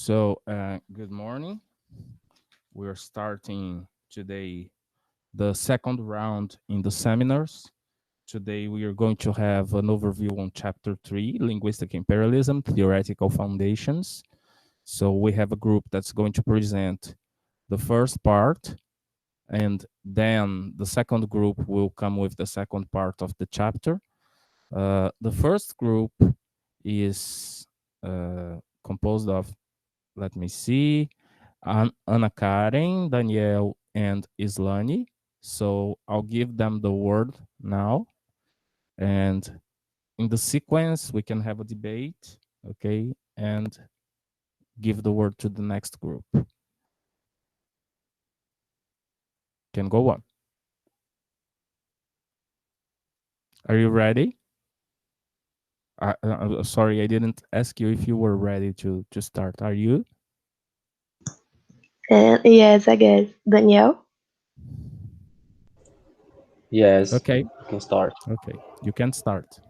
So, good morning. We're starting today the second round in the seminars. Today, we are going to have an overview on Chapter 3, Linguistic Imperialism, Theoretical Foundations. So we have a group that's going to present the first part, and then the second group will come with the second part of the chapter. The first group is composed of, let me see, Ana Karen, Daniel, and Islani. So I'll give them the word now. And in the sequence, we can have a debate, okay? And give the word to the next group. Can go on. Are you ready? Sorry, I didn't ask you if you were ready to start. Are you? Yes, I guess. Danielle? Yes, Okay. you can start. Okay. You can start.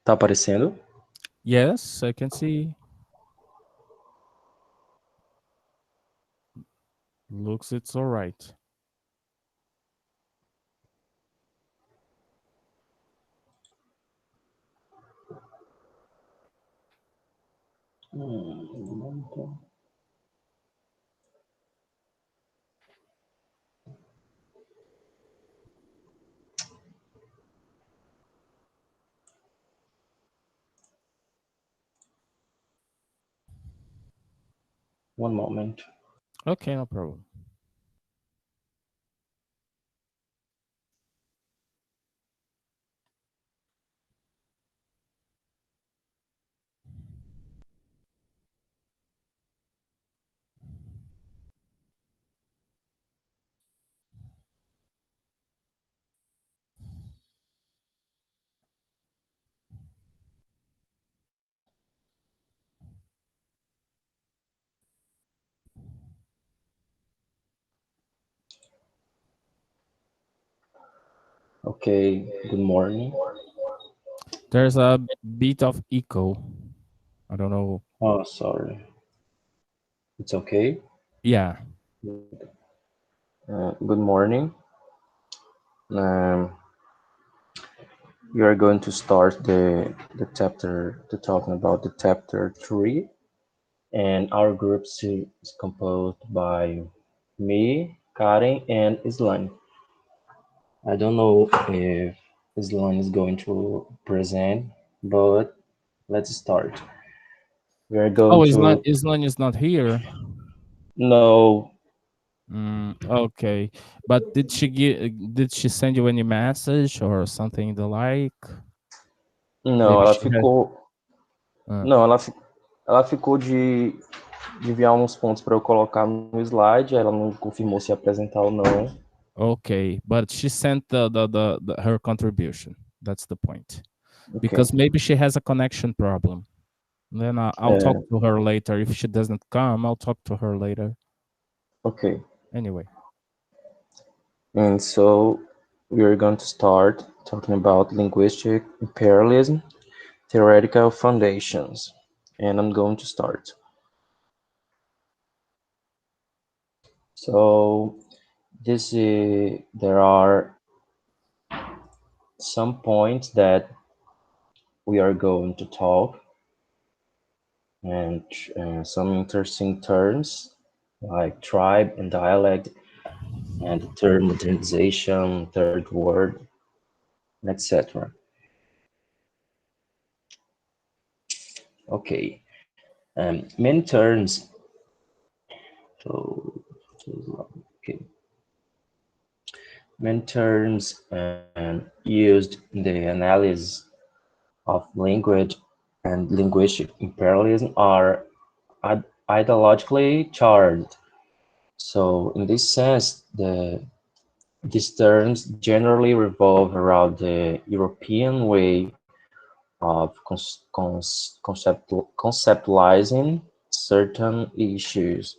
Tá aparecendo? Yes, I can see. Looks it's all right. One moment. Okay, no problem. Okay, good morning. There's a bit of echo. I don't know. Oh, sorry. It's okay. Yeah. Good morning. Um, we are going to start the chapter to talking about the chapter 3, and our group is composed by me, Karen, and Islan. I don't know if Islan is going to present, but let's start. We are Oh, going to Islan is not here. no. Okay, but did she send you any message or something the like? Não, Maybe ela she has. ficou. Uh, Não, ela ficou de enviar uns pontos para eu colocar no slide. Ela não confirmou se ia apresentar ou não. okay, but she sent her contribution. That's the point. Ok. Because maybe she has a connection problem. Then I'll talk É, to her later. If she doesn't come, I'll talk to her later. ok. Anyway. And so we are going to start talking about linguistic imperialism, theoretical foundations. And I'm going to start. So there are some points that we are going to talk and some interesting terms like tribe and dialect, and the term modernization, third word, etc. Okay, many terms. So, okay, many terms used in the analysis of language and linguistic imperialism are ideologically charged. So, in this sense, these terms generally revolve around the European way of conceptualizing certain issues,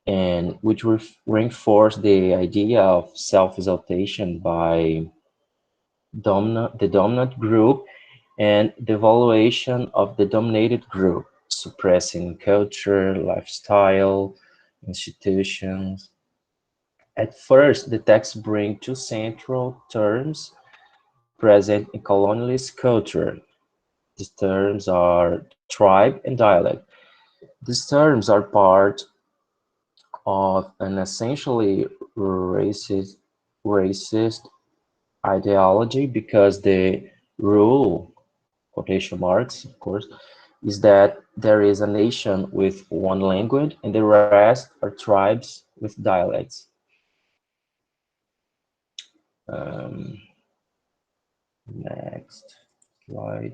and which reinforce the idea of self-exaltation by the dominant group and the evaluation of the dominated group, suppressing culture, lifestyle, institutions. At first, the text brings two central terms present in colonialist culture. These terms are tribe and dialect. These terms are part of an essentially racist ideology because the rule, quotation marks, of course, is that there is a nation with one language and the rest are tribes with dialects. Um, Next slide.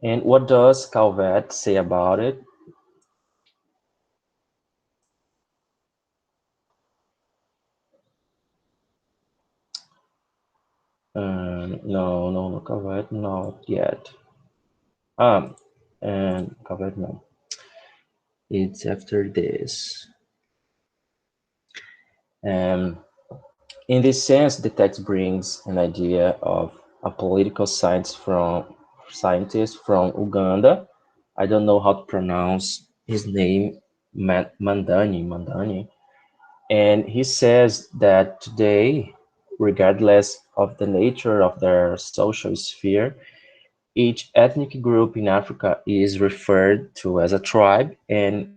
And what does Calvet say about it? No, Calvet, not yet. Um, and Calvet, no. It's after this. Um, in this sense, the text brings an idea of a political scientist from Uganda. I don't know how to pronounce his name, Mandani. And he says that today, regardless of the nature of their social sphere, each ethnic group in Africa is referred to as a tribe. And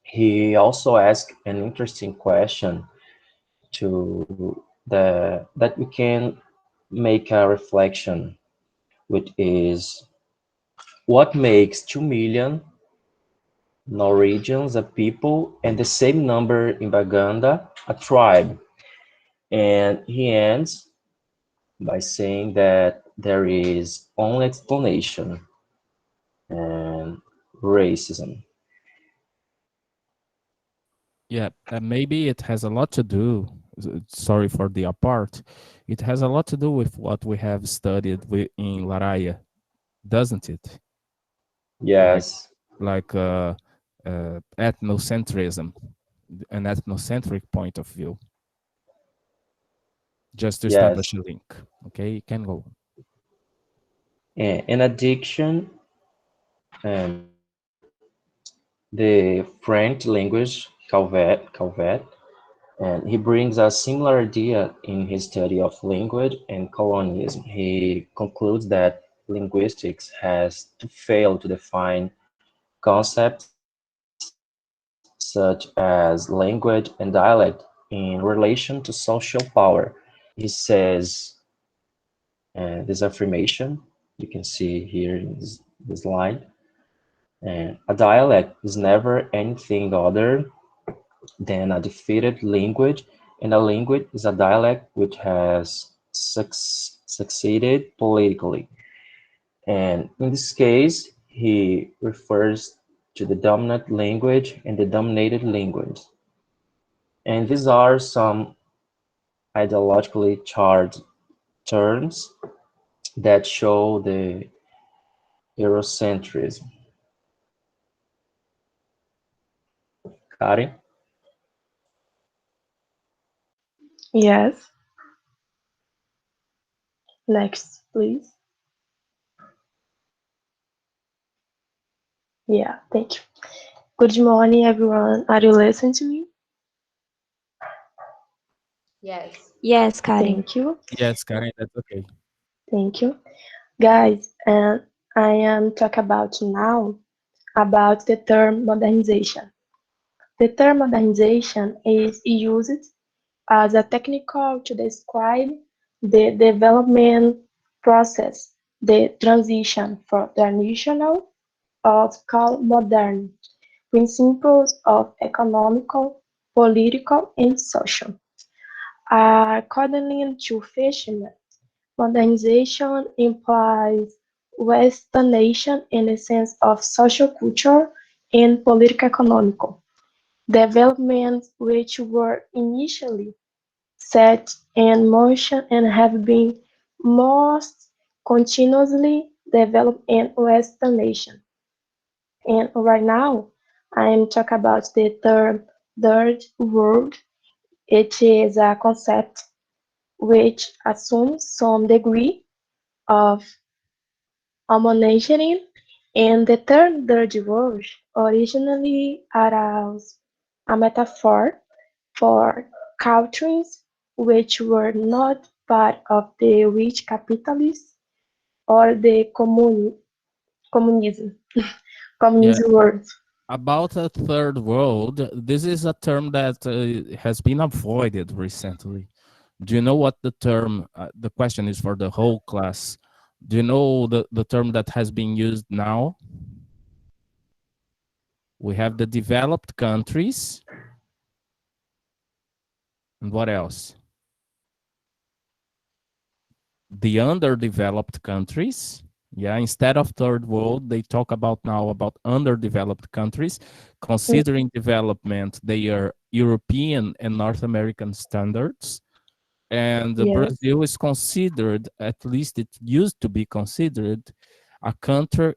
he also asked an interesting question to that we can make a reflection, which is what makes 2 million Norwegians a people and the same number in Baganda a tribe? And he ends by saying that there is only explanation and racism. Yeah, maybe it has a lot to do. Sorry for the apart. It has a lot to do with what we have studied in Laraya, doesn't it? Like Yes, ethnocentrism, an ethnocentric point of view. Just to establish yes. a link. Okay, you can go. In addiction, um, the French language, Calvet, and he brings a similar idea in his study of language and colonialism. He concludes that linguistics has to fail to define concepts such as language and dialect in relation to social power. He says, this affirmation, you can see here in this slide, and a dialect is never anything other than a defeated language, and a language is a dialect which has succeeded politically. And in this case, he refers to the dominant language and the dominated language. And these are some ideologically charged terms that show the Eurocentrism. Kari? Yes. Next, please. Yeah, thank you. Good morning, everyone. Are you listening to me? Yes. Yes, Karen. Thank you. Yes, Karen, that's okay. Thank you. Guys, and I am talk about now about the term modernization. The term modernization is used as a technical to describe the development process, the transition from traditional of called modern principles of economical, political, and social. According to Fishman, modernization implies westernization in the sense of social culture and political economical developments which were initially set in motion and have been most continuously developed in Western nations. And right now, I am talking about the third world. It is a concept which assumes some degree of harmonization, and the third world originally arose a metaphor for countries which were not part of the rich capitalists or the communism Yeah, communism world. about a third world, this is a term that has been avoided recently. Do you know what the term, the question is for the whole class. Do you know the term that has been used now? We have the developed countries. And what else? The underdeveloped countries. Yeah, instead of third world, they talk about now about underdeveloped countries. Considering development, they are European and North American standards. And Yes. Brazil is considered, at least it used to be considered, a country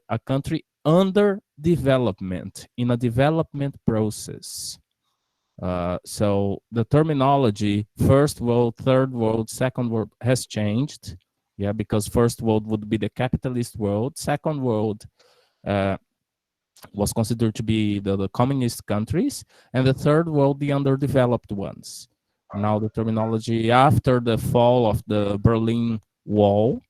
under development, in a development process. So the terminology first world, third world, second world has changed. Yeah, because first world would be the capitalist world. Second world uh, was considered to be the communist countries, and the third world, the underdeveloped ones. Now, the terminology after the fall of the Berlin Wall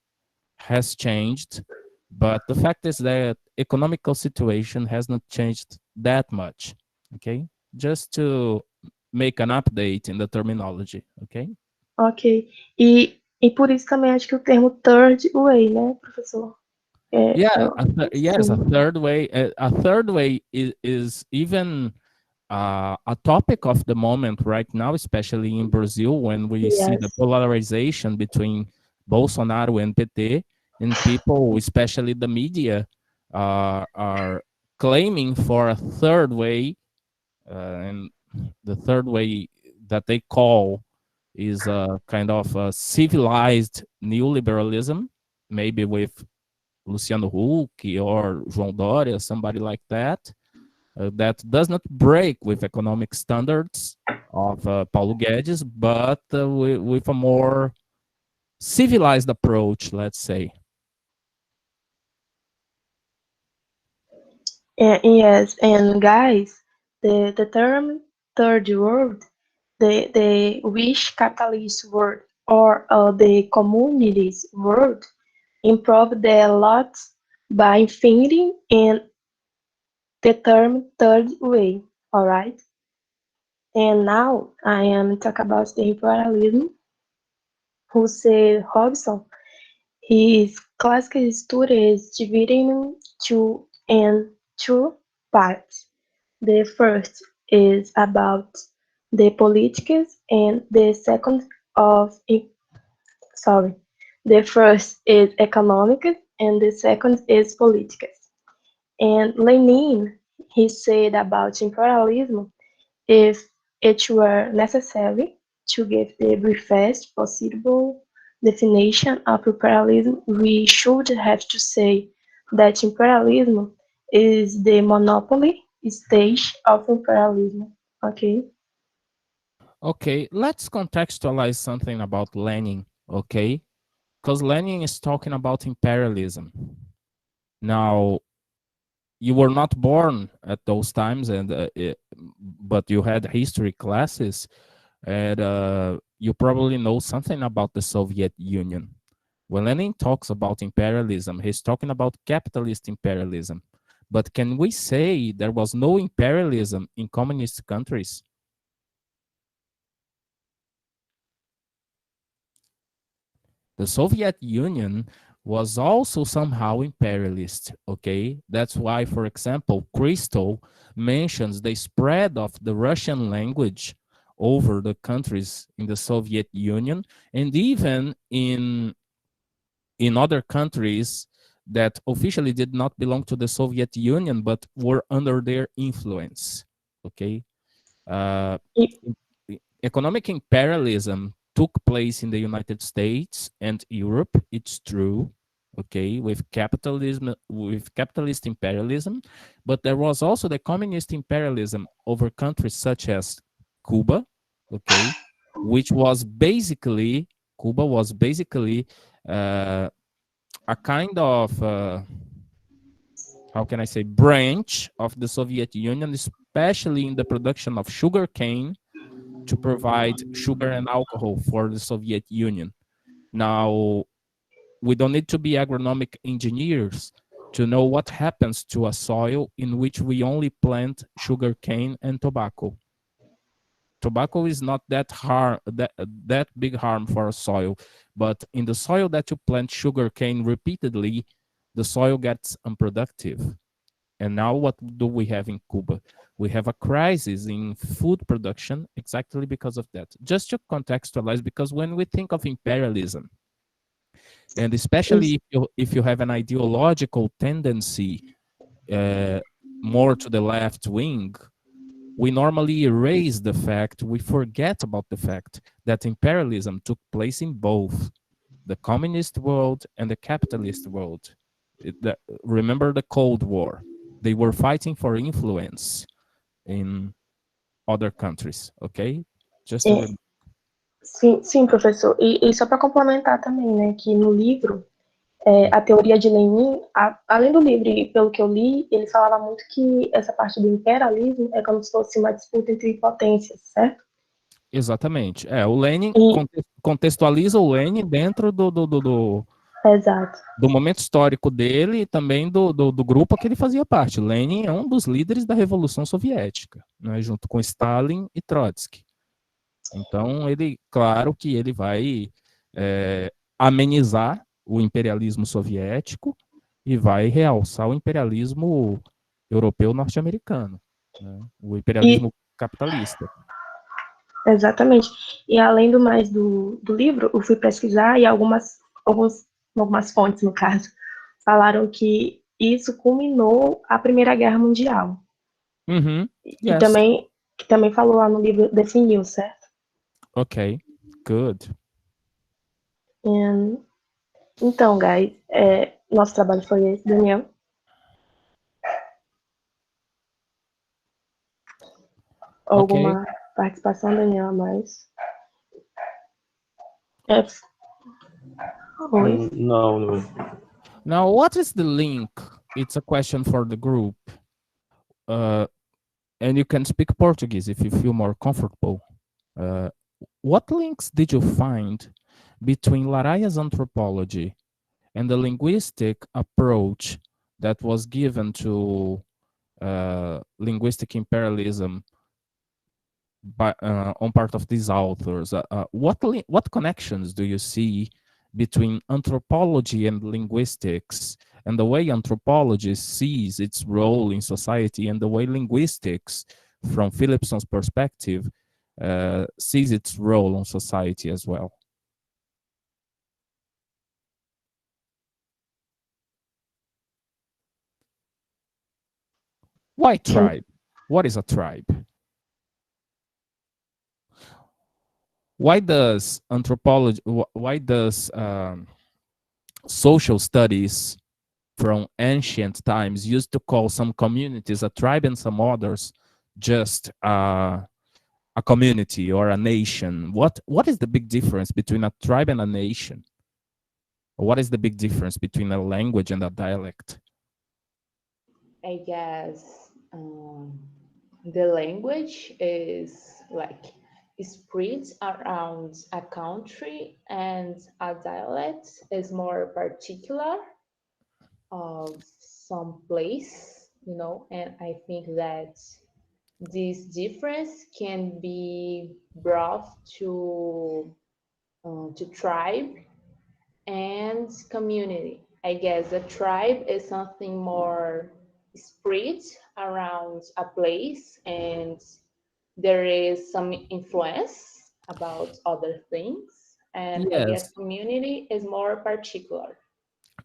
has changed, but the fact is that economical situation has not changed that much. Okay, just to make an update in the terminology. Okay. Ok. E por isso também acho que o termo third way, né, professor? É, Yeah, eu, yes, a sim. third way. A third way is even a topic of the moment right now, especially in Brazil, when we see the Yes. polarization between Bolsonaro and PT, and people, especially the media, are claiming for a third way, and the third way that they call is a kind of a civilized neoliberalism, maybe with Luciano Huck or João Dória, somebody like that does not break with economic standards of Paulo Guedes, but with a more civilized approach, let's say. Yes, and guys, the term third world, the rich capitalist world or the communities world improved a lot by fitting in the term third way, all right? And now I am talk about the imperialism, who said Hobson. His classical study is divided in two parts. The first is about the politics, and the second of sorry, the first is economic, and the second is politics. And Lenin, he said about imperialism, if it were necessary to give the briefest possible definition of imperialism, we should have to say that imperialism is the monopoly stage of imperialism. Okay? Okay, let's contextualize something about Lenin, okay? Because Lenin is talking about imperialism. Now, you were not born at those times, but you had history classes, and you probably know something about the Soviet Union. When Lenin talks about imperialism, he's talking about capitalist imperialism. But can we say there was no imperialism in communist countries? The Soviet Union was also somehow imperialist, okay? That's why, for example, Crystal mentions the spread of the Russian language over the countries in the Soviet Union and even in other countries that officially did not belong to the Soviet Union but were under their influence, okay? Uh, E- Economic imperialism took place in the United States and Europe. It's true, okay, with capitalist imperialism, but there was also the communist imperialism over countries such as Cuba, okay, which was basically Cuba was basically uh, a kind of how can I say branch of the Soviet Union, especially in the production of sugar cane to provide sugar and alcohol for the Soviet Union. Now, we don't need to be agronomic engineers to know what happens to a soil in which we only plant sugar cane and tobacco. Tobacco is not that big harm for a soil, but in the soil that you plant sugar cane repeatedly, the soil gets unproductive. And now what do we have in Cuba? We have a crisis in food production exactly because of that. Just to contextualize, because when we think of imperialism, and especially Isso, if you have an ideological tendency uh, more to the left wing, we normally erase the fact, we forget about the fact that imperialism took place in both the communist world and the capitalist world. Remember the Cold War. They were fighting for influence in other countries, okay? Just to é, rem- sim, professor. E só para complementar também, né, que no livro, a teoria de Lenin, além do livro, e pelo que eu li, ele falava muito que essa parte do imperialismo é como se fosse uma disputa entre potências, certo? Exatamente. O Lenin E, contextualiza o Lenin dentro exato. do momento histórico dele e também do grupo que ele fazia parte. Lenin é um dos líderes da Revolução Soviética, né, junto com Stalin e Trotsky. Então, ele, claro que ele vai amenizar o imperialismo soviético e vai realçar o imperialismo europeu norte-americano, né, o E, imperialismo capitalista. exatamente. E além do mais do livro, eu fui pesquisar e algumas fontes, no caso, falaram que isso culminou a Primeira Guerra Mundial. Uhum. E Yes. também, que também falou lá no livro, definiu, certo? Ok. Good. E, então, guys, nosso trabalho foi esse, Daniel. Ok. Alguma participação, Daniel, a mais? É, oi. No, no. Now, what is the link? It's a question for the group. Uh, and you can speak Portuguese if you feel more comfortable. Uh, what links did you find between Laraya's anthropology and the linguistic approach that was given to linguistic imperialism on part of these authors? What connections do you see between anthropology and linguistics, and the way anthropology sees its role in society, and the way linguistics, from Philipson's perspective, sees its role on society as well? Why Sim. tribe? What is a tribe? Why does anthropology? Why does social studies from ancient times used to call some communities a tribe and some others just a community or a nation? What is the big difference between a tribe and a nation? What is the big difference between a language and a dialect? I guess the language is like spread around a country, and a dialect is more particular of some place. and I think that this difference can be brought to tribe and community. I guess a tribe is something more spread around a place, and there is some influence about other things. And I guess Yes, community is more particular.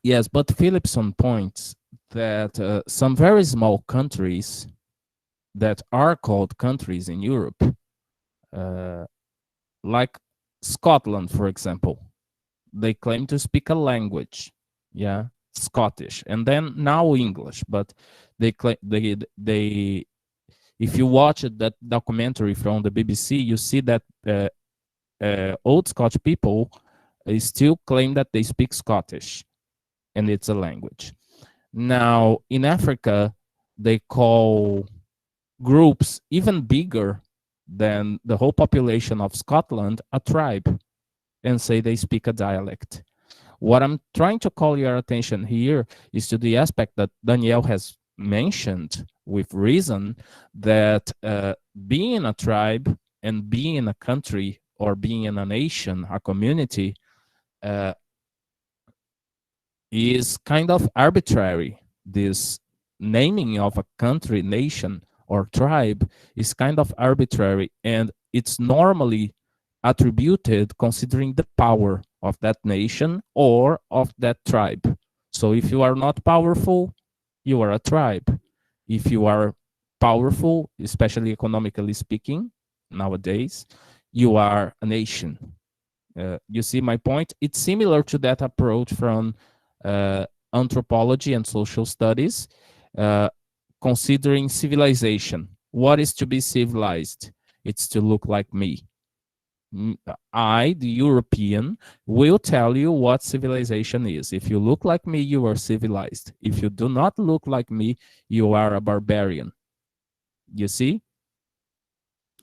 yes, but Philipson points that some very small countries that are called countries in Europe, uh, like Scotland, for example, they claim to speak a language, yeah, Scottish, and then now English, but they claim they if you watch that documentary from the BBC, you see that old Scotch people still claim that they speak Scottish and it's a language. Now, in Africa, they call groups even bigger than the whole population of Scotland a tribe and say they speak a dialect. What I'm trying to call your attention here is to the aspect that Danielle has mentioned with reason that being a tribe and being a country or being in a nation, a community, uh, is kind of arbitrary. This naming of a country, nation, or tribe is kind of arbitrary, and it's normally attributed considering the power of that nation or of that tribe. So if you are not powerful, you are a tribe. If you are powerful, especially economically speaking, nowadays, you are a nation. You see my point? It's similar to that approach from uh, anthropology and social studies, uh, considering civilization. What is to be civilized? It's to look like me. I, the European, will tell you what civilization is. If you look like me, you are civilized. If you do not look like me, you are a barbarian. You see?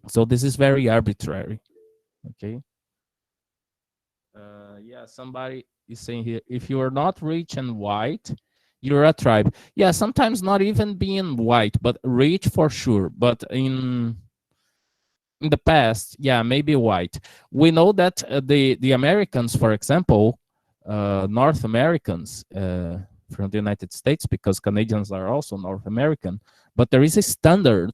So this is very arbitrary. Okay. Yeah, somebody is saying here, if you are not rich and white, you're a tribe. Yeah, sometimes not even being white, but rich for sure. But in the past, yeah, maybe white. We know that the Americans, for example, North Americans from the United States, because Canadians are also North American, but there is a standard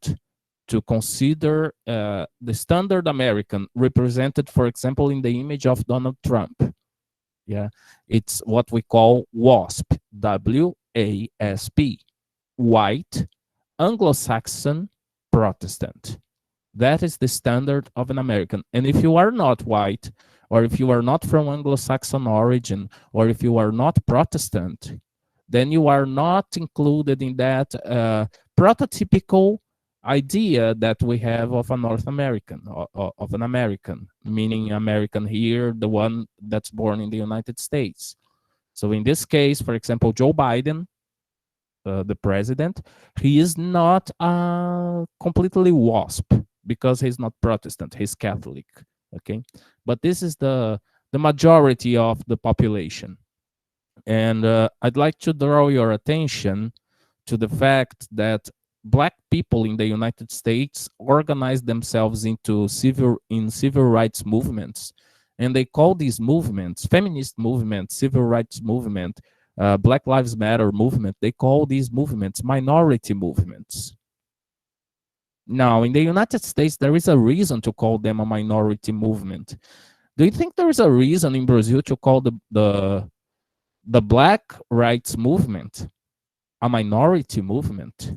to consider the standard American represented, for example, in the image of Donald Trump. Yeah, it's what we call WASP, WASP, white, Anglo-Saxon, Protestant. That is the standard of an American. And if you are not white, or if you are not from Anglo-Saxon origin, or if you are not Protestant, then you are not included in that prototypical idea that we have of a North American, of an American, meaning American here, the one that's born in the United States. So in this case, for example, Joe Biden, the president, he is not completely WASP because he's not Protestant, he's Catholic. Okay, but this is the majority of the population, and I'd like to draw your attention to the fact that Black people in the United States organized themselves into civil rights movements, and they call these movements feminist movement, civil rights movement, Black Lives Matter movement. They call these movements minority movements. Now, in the United States, there is a reason to call them a minority movement. Do you think there is a reason in Brazil to call the Black rights movement a minority movement?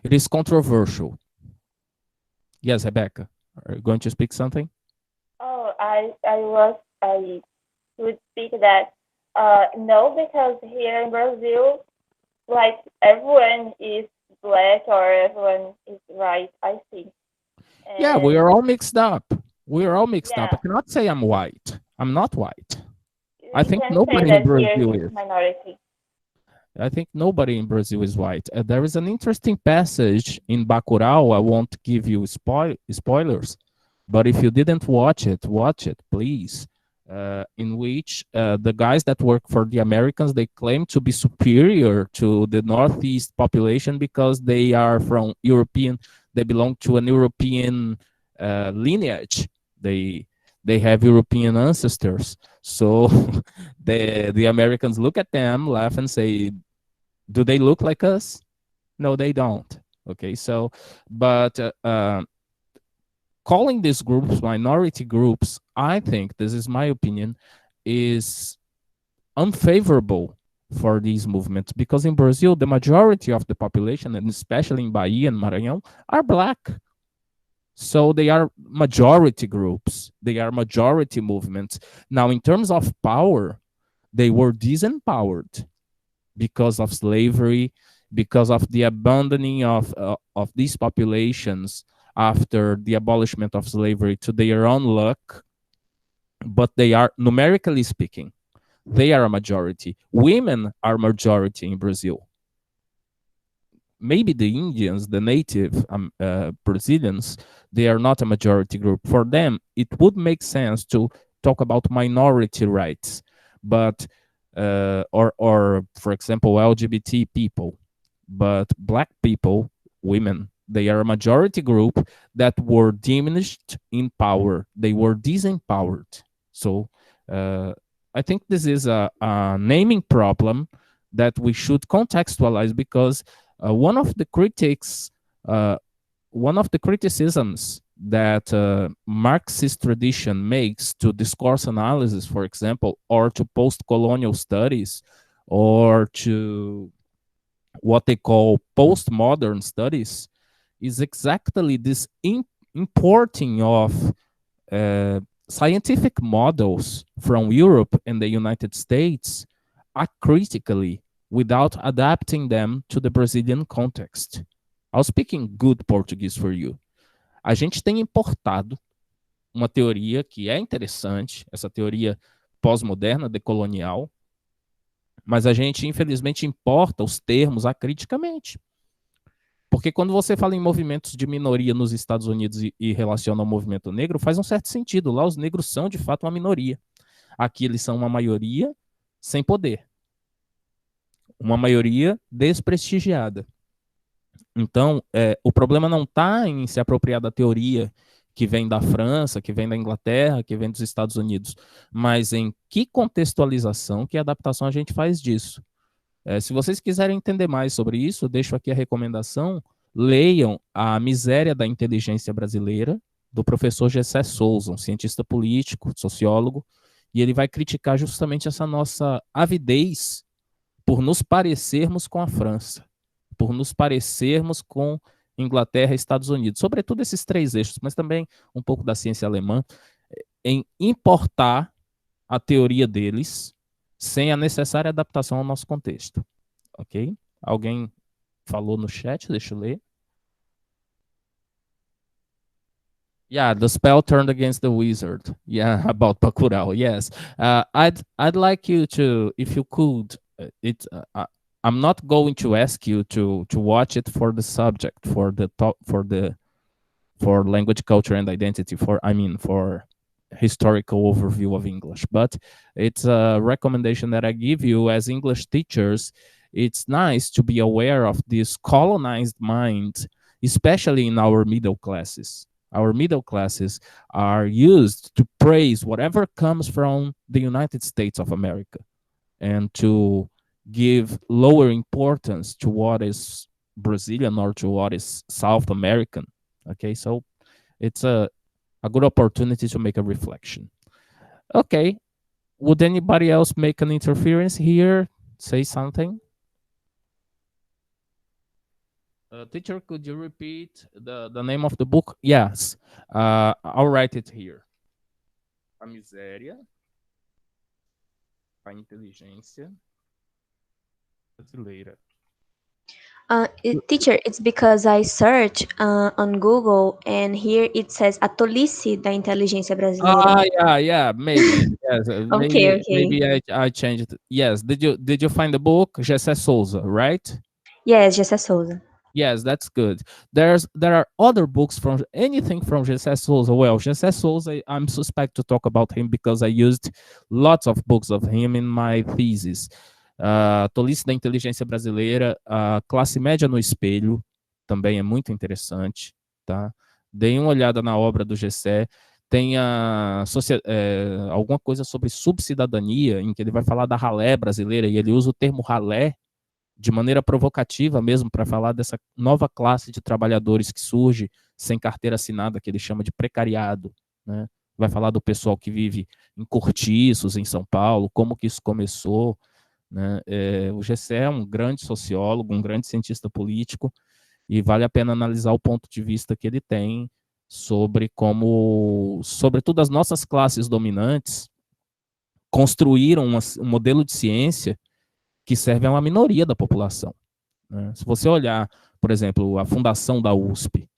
It is controversial. Yes, Rebecca, are you going to speak something? Oh, I would speak that no, because here in Brazil, like everyone is black or everyone is white, I think. Yeah, we are And all mixed up. We are all mixed up. I yeah, cannot say I'm white. I'm not white. I we think can say nobody in that here Brazil is is. minority. I think nobody in Brazil is white. There is an interesting passage in Bacurau. I won't give you spoilers, but if you didn't watch it, please. in which the guys that work for the Americans, they claim to be superior to the Northeast population because they are from European, they belong to an European lineage. They have European ancestors. So the Americans look at them, laugh, and say, "Do they look like us? No, they don't." Okay, so but calling these groups minority groups, I think, this is my opinion, is unfavorable for these movements because in Brazil, the majority of the population, and especially in Bahia and Maranhão, are black. So they are majority groups, they are majority movements. Now, in terms of power, they were disempowered because of slavery, because of the abandoning of these populations after the abolishment of slavery to their own luck. But they are, numerically speaking, they are a majority. Women are majority in Brazil. Maybe the Indians, the native Brazilians, they are not a majority group. For them, it would make sense to talk about minority rights, but or for example, LGBT people, but black people, women, they are a majority group that were diminished in power. They were disempowered. So I think this is a naming problem that we should contextualize because one of the critics, one of the criticisms that Marxist tradition makes to discourse analysis, for example, or to post-colonial studies, or to what they call postmodern studies, is exactly this importing of scientific models from Europe and the United States acritically without adapting them to the Brazilian context. I'll speak in good Portuguese for you. A gente tem importado uma teoria que é interessante, essa teoria pós-moderna, decolonial, mas a gente, infelizmente, importa os termos acriticamente. Porque quando você fala em movimentos de minoria nos Estados Unidos e relaciona ao movimento negro, faz um certo sentido. Lá os negros são, de fato, uma minoria. Aqui eles são uma maioria sem poder. Uma maioria desprestigiada. Então, o problema não está em se apropriar da teoria que vem da França, que vem da Inglaterra, que vem dos Estados Unidos, mas em que contextualização, que adaptação a gente faz disso. Se vocês quiserem entender mais sobre isso, eu deixo aqui a recomendação, leiam A Miséria da Inteligência Brasileira, do professor Gessé Souza, um cientista político, sociólogo, e ele vai criticar justamente essa nossa avidez por nos parecermos com a França, por nos parecermos com Inglaterra e Estados Unidos, sobretudo esses três eixos, mas também um pouco da ciência alemã, em importar a teoria deles sem a necessária adaptação ao nosso contexto, ok? Alguém falou no chat, deixa eu ler. Yeah, the spell turned against the wizard. Yeah, about Bacurau. Yes, I'd like you to, if you could, I'm not going to ask you to watch it for the subject, for the top, for language, culture, and identity. For historical overview of English, but it's a recommendation that I give you as English teachers. It's nice to be aware of this colonized mind, especially in our middle classes. Our middle classes are used to praise whatever comes from the United States of America and to give lower importance to what is Brazilian or to what is South American. Okay, so it's a good opportunity to make a reflection. Okay, would anybody else make an interference here? Say something? Teacher, could you repeat the name of the book? Yes, I'll write it here. A Miséria, a Inteligência Brasileira. Teacher, it's because I search on Google and here it says a tolice da inteligência brasileira. Yeah, maybe. Yes, Okay. maybe I changed it. Yes, did you find the book? Gessé Souza, right? Yes, Gessé Souza. Yes, that's good. There are other books from anything from Gessé Souza. Well, Gessé Souza, I'm suspect to talk about him because I used lots of books of him in my thesis. Tolice da Inteligência Brasileira, a Classe Média no Espelho, também é muito interessante, tá? Deem uma olhada na obra do Gessé. Tem alguma coisa sobre subcidadania, em que ele vai falar da ralé brasileira, e ele usa o termo ralé de maneira provocativa mesmo, para falar dessa nova classe de trabalhadores que surge sem carteira assinada, que ele chama de precariado, né? Vai falar do pessoal que vive em cortiços em São Paulo, como que isso começou, né? O Gessé é um grande sociólogo, um grande cientista político, e vale a pena analisar o ponto de vista que ele tem sobre como, sobretudo, as nossas classes dominantes construíram um modelo de ciência que serve a uma minoria da população, né? Se você olhar, por exemplo, a fundação da USP,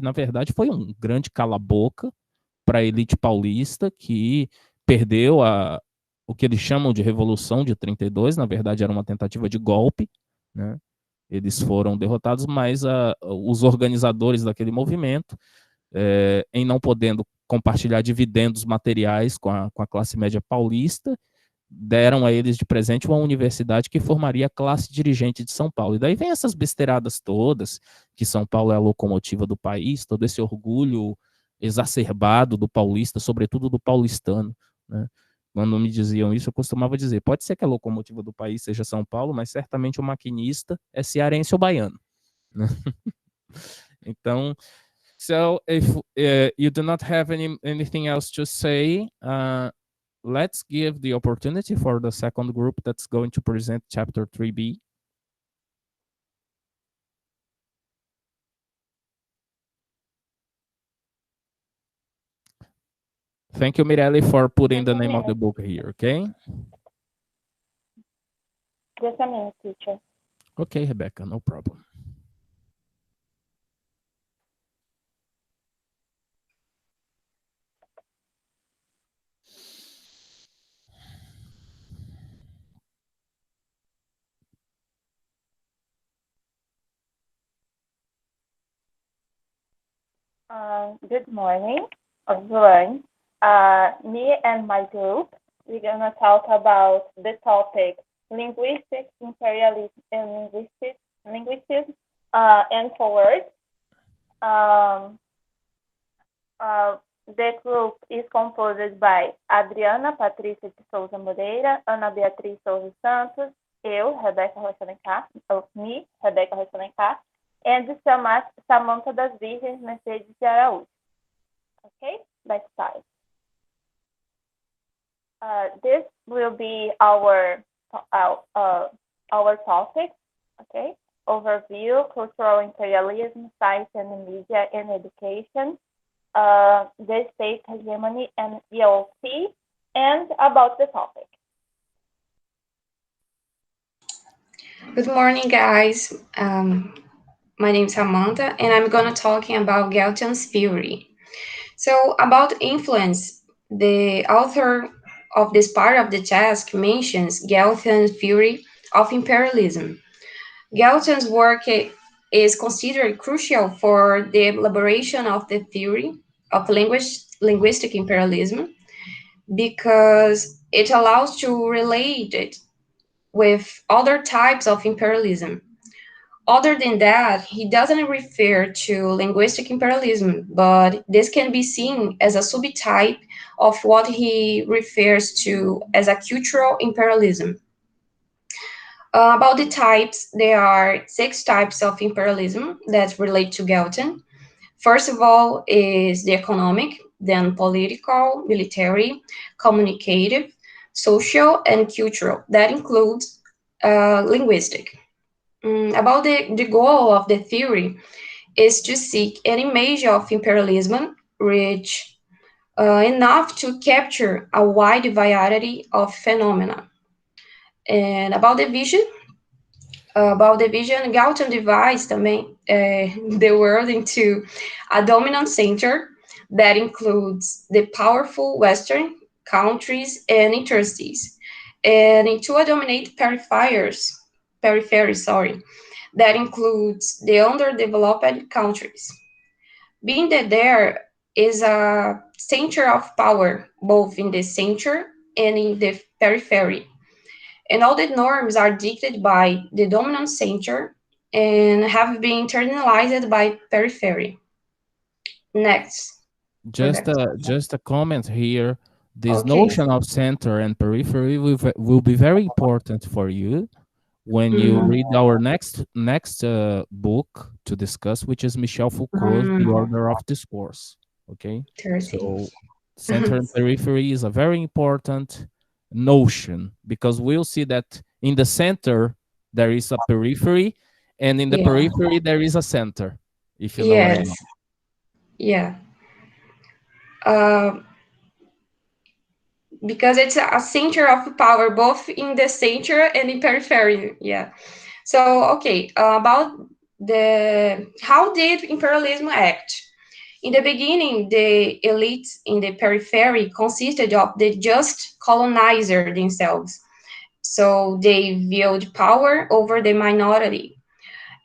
na verdade, foi um grande cala-boca para a elite paulista que perdeu o que eles chamam de Revolução de 32, na verdade era uma tentativa de golpe, né? Eles foram derrotados, mas os organizadores daquele movimento, em não podendo compartilhar dividendos materiais com a classe média paulista, deram a eles de presente uma universidade que formaria a classe dirigente de São Paulo. E daí vem essas besteiradas todas, que São Paulo é a locomotiva do país, todo esse orgulho exacerbado do paulista, sobretudo do paulistano, né? Quando me diziam isso, eu costumava dizer, pode ser que a locomotiva do país seja São Paulo, mas certamente o maquinista é cearense ou baiano, né? Então, so if you do not have anything else to say, let's give the opportunity for the second group that's going to present chapter 3B. Thank you, Mirelli, for putting the name of the book here, okay? Just a minute, teacher. Okay, Rebecca, no problem. Good morning, everyone. Me and my group, we're gonna talk about the topic linguistics, imperialism, and linguistics, and forward. Um, the group is composed by Adriana Patrícia de Souza Moreira, Ana Beatriz Souza Santos, eu, Rebeca Rocha Alencar, me, Rebeca Rocha Alencar, and Samantha das Virgens Mercedes de Araújo. Okay, let's start. This will be our topic. Okay, overview: cultural imperialism, science and media and education, the state hegemony and ELC, and about the topic. Good morning, guys. My name is Samantha, and I'm going to talking about Galton's theory. So, about influence, the author of this part of the task mentions Galton's theory of imperialism. Galton's work is considered crucial for the elaboration of the theory of linguistic imperialism because it allows to relate it with other types of imperialism. Other than that, he doesn't refer to linguistic imperialism, but this can be seen as a subtype of what he refers to as a cultural imperialism. About the types, there are 6 types of imperialism that relate to Galton. First of all is the economic, then political, military, communicative, social, and cultural. That includes linguistic. About the goal of the theory is to seek any measure of imperialism rich enough to capture a wide variety of phenomena. And about the vision, Galton divides the world into a dominant center that includes the powerful Western countries and interstices, and into a dominate peripheries periphery, sorry, that includes the underdeveloped countries. Being that there is a center of power both in the center and in the periphery, and all the norms are dictated by the dominant center and have been internalized by periphery. Next, Rebecca. Just a comment here. This Okay. notion of center and periphery will be very important for you when you read our next book to discuss, which is Michel Foucault's The Order of Discourse. Okay, Interesting. so center and periphery is a very important notion because we'll see that in the center there is a periphery, and in the Yeah. periphery there is a center. If you know what I Yes. mean. Yeah. Uh, because it's a center of power both in the center and in periphery. Yeah. So okay, about the how did imperialism act? In the beginning, the elites in the periphery consisted of the just colonizer themselves. So they wield power over the minority.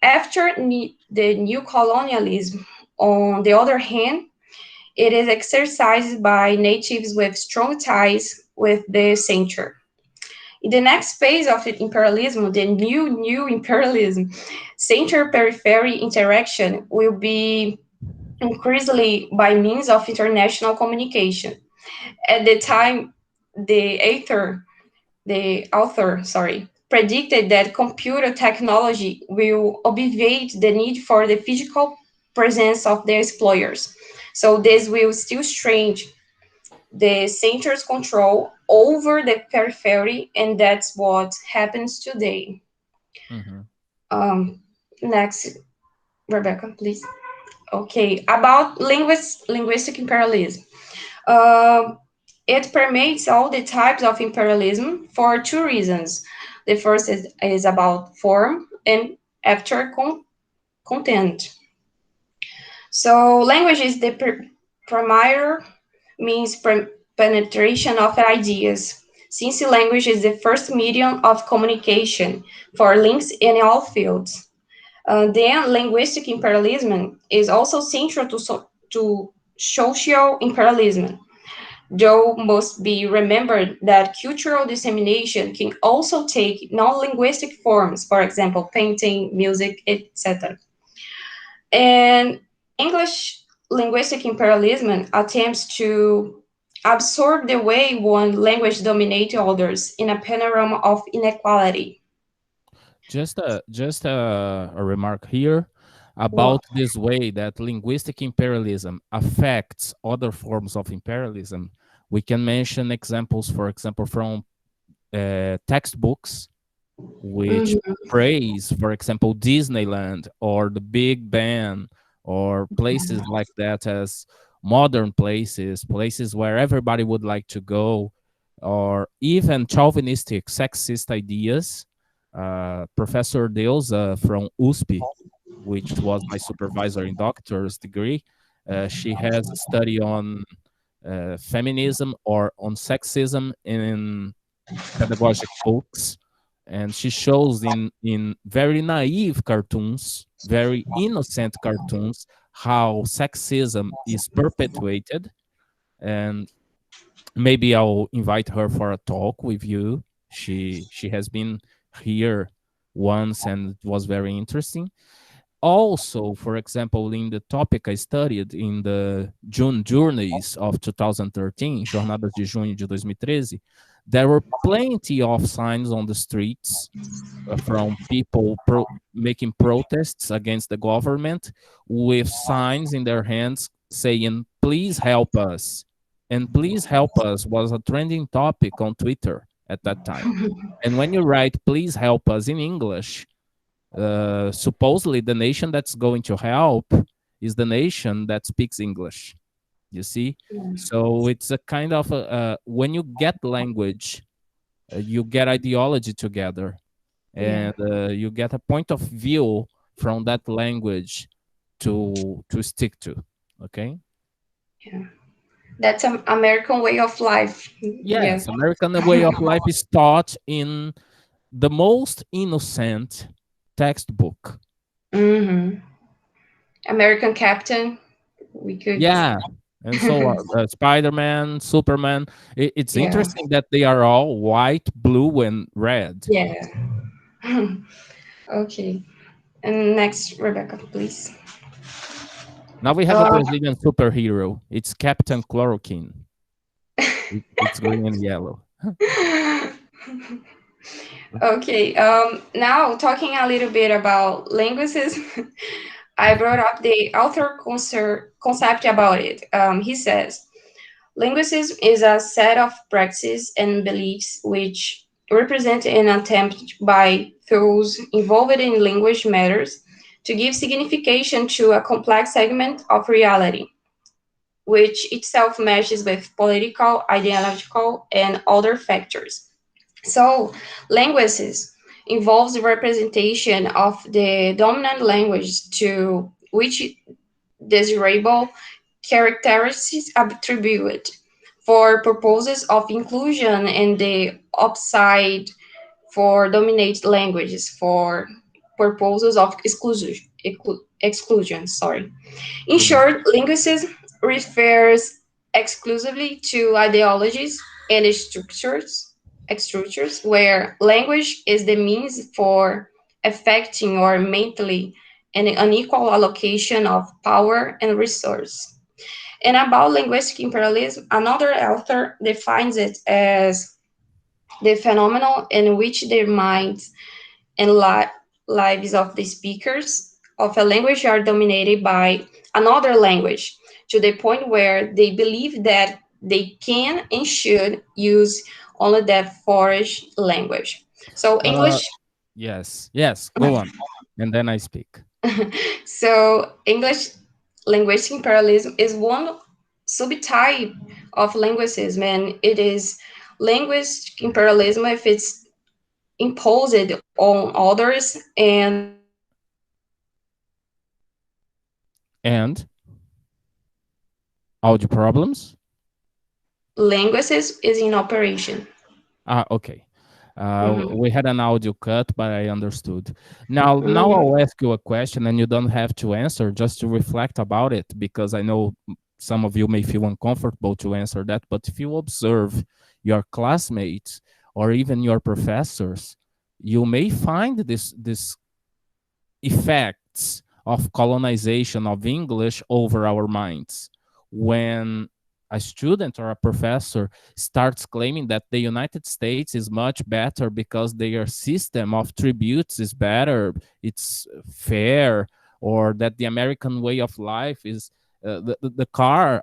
After the new colonialism, on the other hand, it is exercised by natives with strong ties with the center. In the next phase of imperialism, the new imperialism, center-periphery interaction will be increasingly by means of international communication. At the time, the author, predicted that computer technology will obviate the need for the physical presence of the employers. So this will still strengthen the center's control over the periphery, and that's what happens today. Mm-hmm. Um, Next, Rebecca, please. Okay, about linguistic imperialism. Uh, it permeates all the types of imperialism for two reasons. The first is about form, and after content. So language is the primary means penetration of ideas, since language is the first medium of communication for links in all fields. Then linguistic imperialism is also central to social imperialism, though must be remembered that cultural dissemination can also take non-linguistic forms, for example, painting, music, etc. And English linguistic imperialism attempts to absorb the way one language dominates others in a panorama of inequality. Just a remark here Well, about this way that linguistic imperialism affects other forms of imperialism. We can mention examples, for example, from textbooks which mhm, praise, for example, Disneyland or the Big Ben or places like that as modern places, places where everybody would like to go, or even chauvinistic, sexist ideas. Professor Deusa from USP, which was my supervisor in doctor's degree, she has a study on feminism or on sexism in pedagogic books, and she shows in very naive cartoons, very innocent cartoons, how sexism is perpetuated. And maybe I'll invite her for a talk with you. She has been here once and it was very interesting. Also, for example, in the topic I studied in the June Journeys of 2013, Jornadas de Junho de 2013, there were plenty of signs on the streets from people making protests against the government with signs in their hands saying, please help us. And please help us was a trending topic on Twitter at that time. And when you write, please help us in English, supposedly the nation that's going to help is the nation that speaks English. You see? So it's a kind of when you get language, you get ideology together, yeah, and you get a point of view from that language to stick to. Okay. yeah. That's an American way of life. Yeah. Yes, American way of life is taught in the most innocent textbook. Mm-hmm. American Captain, we could. Yeah. And so Spider-Man, Superman. It's Yeah, interesting that they are all white, blue, and red. yeah. Okay. And next, Rebecca, please. Now we have a Uh, Brazilian superhero. It's Captain Chloroquine. It's green and yellow. okay. Now talking a little bit about linguists, I brought up the author concept about it. He says, linguistics is a set of practices and beliefs which represent an attempt by those involved in language matters to give signification to a complex segment of reality, which itself meshes with political, ideological, and other factors. So, linguistics involves the representation of the dominant language to which desirable characteristics attributed for purposes of inclusion and the upside for dominate languages for purposes of exclusion. Sorry. In Mhm. short, linguistics refers exclusively to ideologies and structures where language is the means for affecting or maintaining an unequal allocation of power and resource. And about linguistic imperialism, another author defines it as the phenomenon in which the minds and lives of the speakers of a language are dominated by another language to the point where they believe that they can and should use only that foreign language. So Uh, English, yes, yes, go on. And then I speak. so English linguistic imperialism is one subtype of linguicism, and it is linguistic imperialism if it's imposed on others and And audio problems? linguistics is in operation. Ah, okay. Mhm. We had an audio cut, but I understood. Now Mhm. I'll ask you a question, and you don't have to answer, just to reflect about it, because I know some of you may feel uncomfortable to answer that. But if you observe your classmates or even your professors, you may find this effects of colonization of English over our minds. When a student or a professor starts claiming that the United States is much better because their system of tributes is better, it's fair, or that the American way of life is a car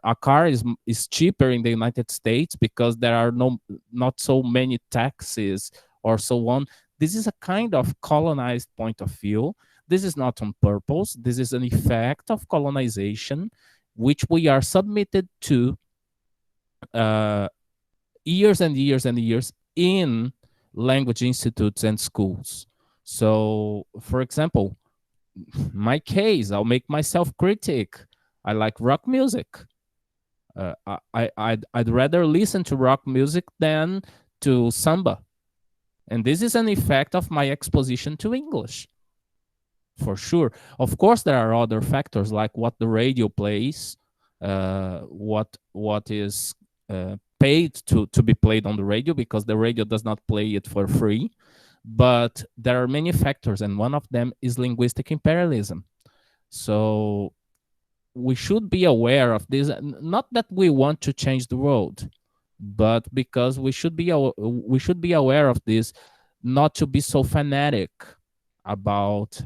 is cheaper in the United States because there are not so many taxes or so on. This is a kind of colonized point of view. This is not on purpose. This is an effect of colonization, which we are submitted to uh, years and years and years in language institutes and schools. So, for example, my case, I'll make myself critic. I like rock music. I'd rather listen to rock music than to samba. And this is an effect of my exposition to English. For sure. Of course, there are other factors like what the radio plays, what is paid to be played on the radio, because the radio does not play it for free. But there are many factors, and one of them is linguistic imperialism. So we should be aware of this. Not that we want to change the world, but because we should be aware of this, not to be so fanatic about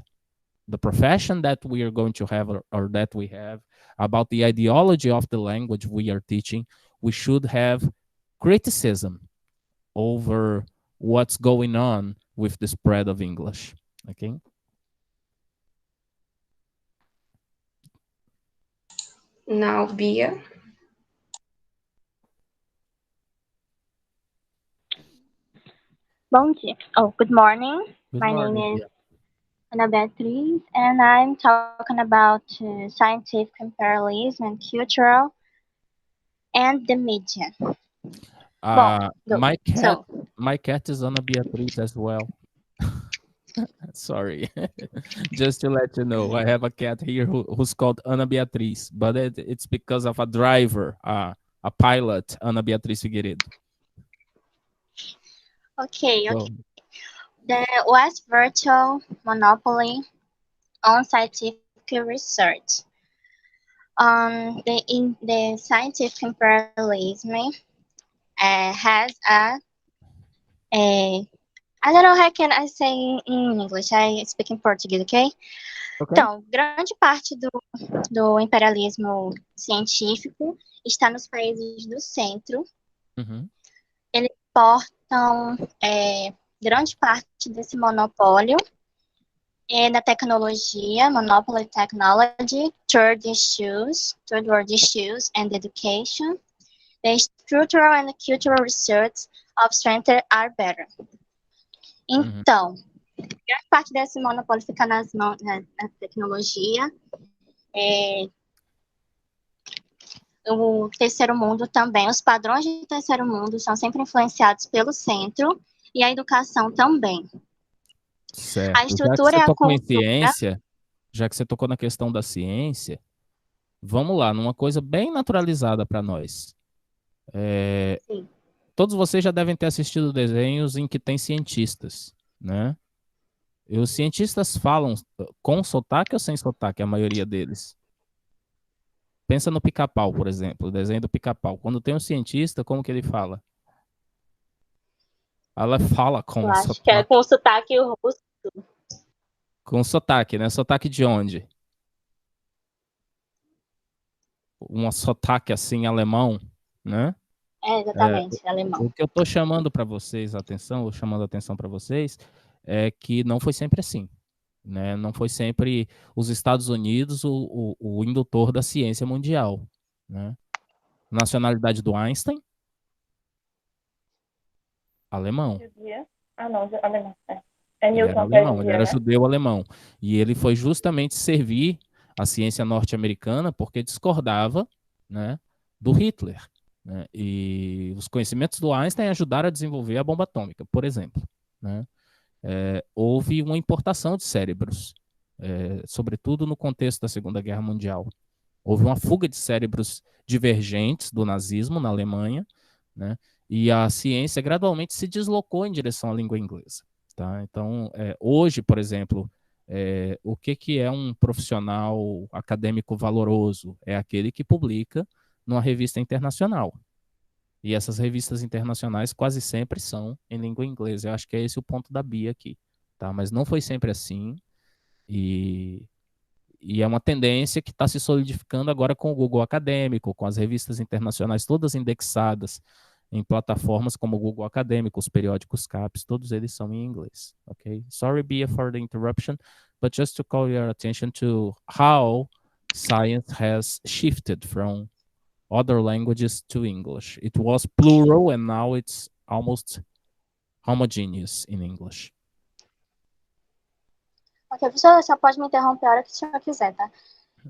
the profession that we are going to have, or that we have, about the ideology of the language we are teaching. We should have criticism over what's going on with the spread of English. Okay. Now, Bia. Bom dia. Oh, good morning. Good My name morning. is Ana Beatriz, and I'm talking about scientific imperialism and cultural and the media. Bom, Uh, go. my cat, So, my cat is Ana Beatriz as well. Sorry. Just to let you know, I have a cat here who's called Ana Beatriz, but it's because of a driver, a pilot, Ana Beatriz Figueiredo. Okay. So, The West virtual monopoly on scientific research. The scientific imperialism has a I don't know how can I say in English. I speak in Portuguese, okay? okay. Então, grande parte do imperialismo científico está nos países do centro. Uhum. Eles portam grande parte desse monopólio da tecnologia, monopoly technology, third world issues and education. The structural and cultural research of strength are better. Então, grande parte desse monopólio fica nas mãos da tecnologia. O terceiro mundo também, os padrões de terceiro mundo são sempre influenciados pelo centro e a educação também. Certo. A estrutura e a cultura. Já que você tocou na questão da ciência, vamos lá, numa coisa bem naturalizada para nós. Sim. Todos vocês já devem ter assistido desenhos em que tem cientistas, né? E os cientistas falam com sotaque ou sem sotaque, a maioria deles? Pensa no Pica-Pau, por exemplo, o desenho do Pica-Pau. Quando tem um cientista, como que ele fala? Ela fala com Eu acho sotaque. que é com sotaque russo. Com sotaque, né? Sotaque de onde? Um sotaque assim alemão, né? Exatamente, alemão. O que eu estou chamando para vocês a atenção, ou chamando a atenção para vocês, é que não foi sempre assim, né? Não foi sempre os Estados Unidos o indutor da ciência mundial, né? Nacionalidade do Einstein? Alemão. Ah, não, alemão. Ele era Newton que é alemão, ele judia, era né? judeu-alemão. E ele foi justamente servir a ciência norte-americana porque discordava, né, do Hitler. Né? E os conhecimentos do Einstein ajudaram a desenvolver a bomba atômica, por exemplo. Né? Houve uma importação de cérebros, sobretudo no contexto da Segunda Guerra Mundial. Houve uma fuga de cérebros divergentes do nazismo na Alemanha, né? E a ciência gradualmente se deslocou em direção à língua inglesa. Tá? Então, hoje, por exemplo, o que é um profissional acadêmico valoroso? É aquele que publica numa revista internacional. E essas revistas internacionais quase sempre são em língua inglesa. Eu acho que é esse o ponto da Bia aqui. Tá? Mas não foi sempre assim. E é uma tendência que está se solidificando agora com o Google Acadêmico, com as revistas internacionais todas indexadas em plataformas como o Google Acadêmico, os periódicos CAPES, todos eles são em inglês, ok? Sorry, Bia, for the interruption, but just to call your attention to how science has shifted from other languages to English. It was plural and now it's almost homogeneous in English. Ok, o professor só pode me interromper a hora que o senhor quiser, tá?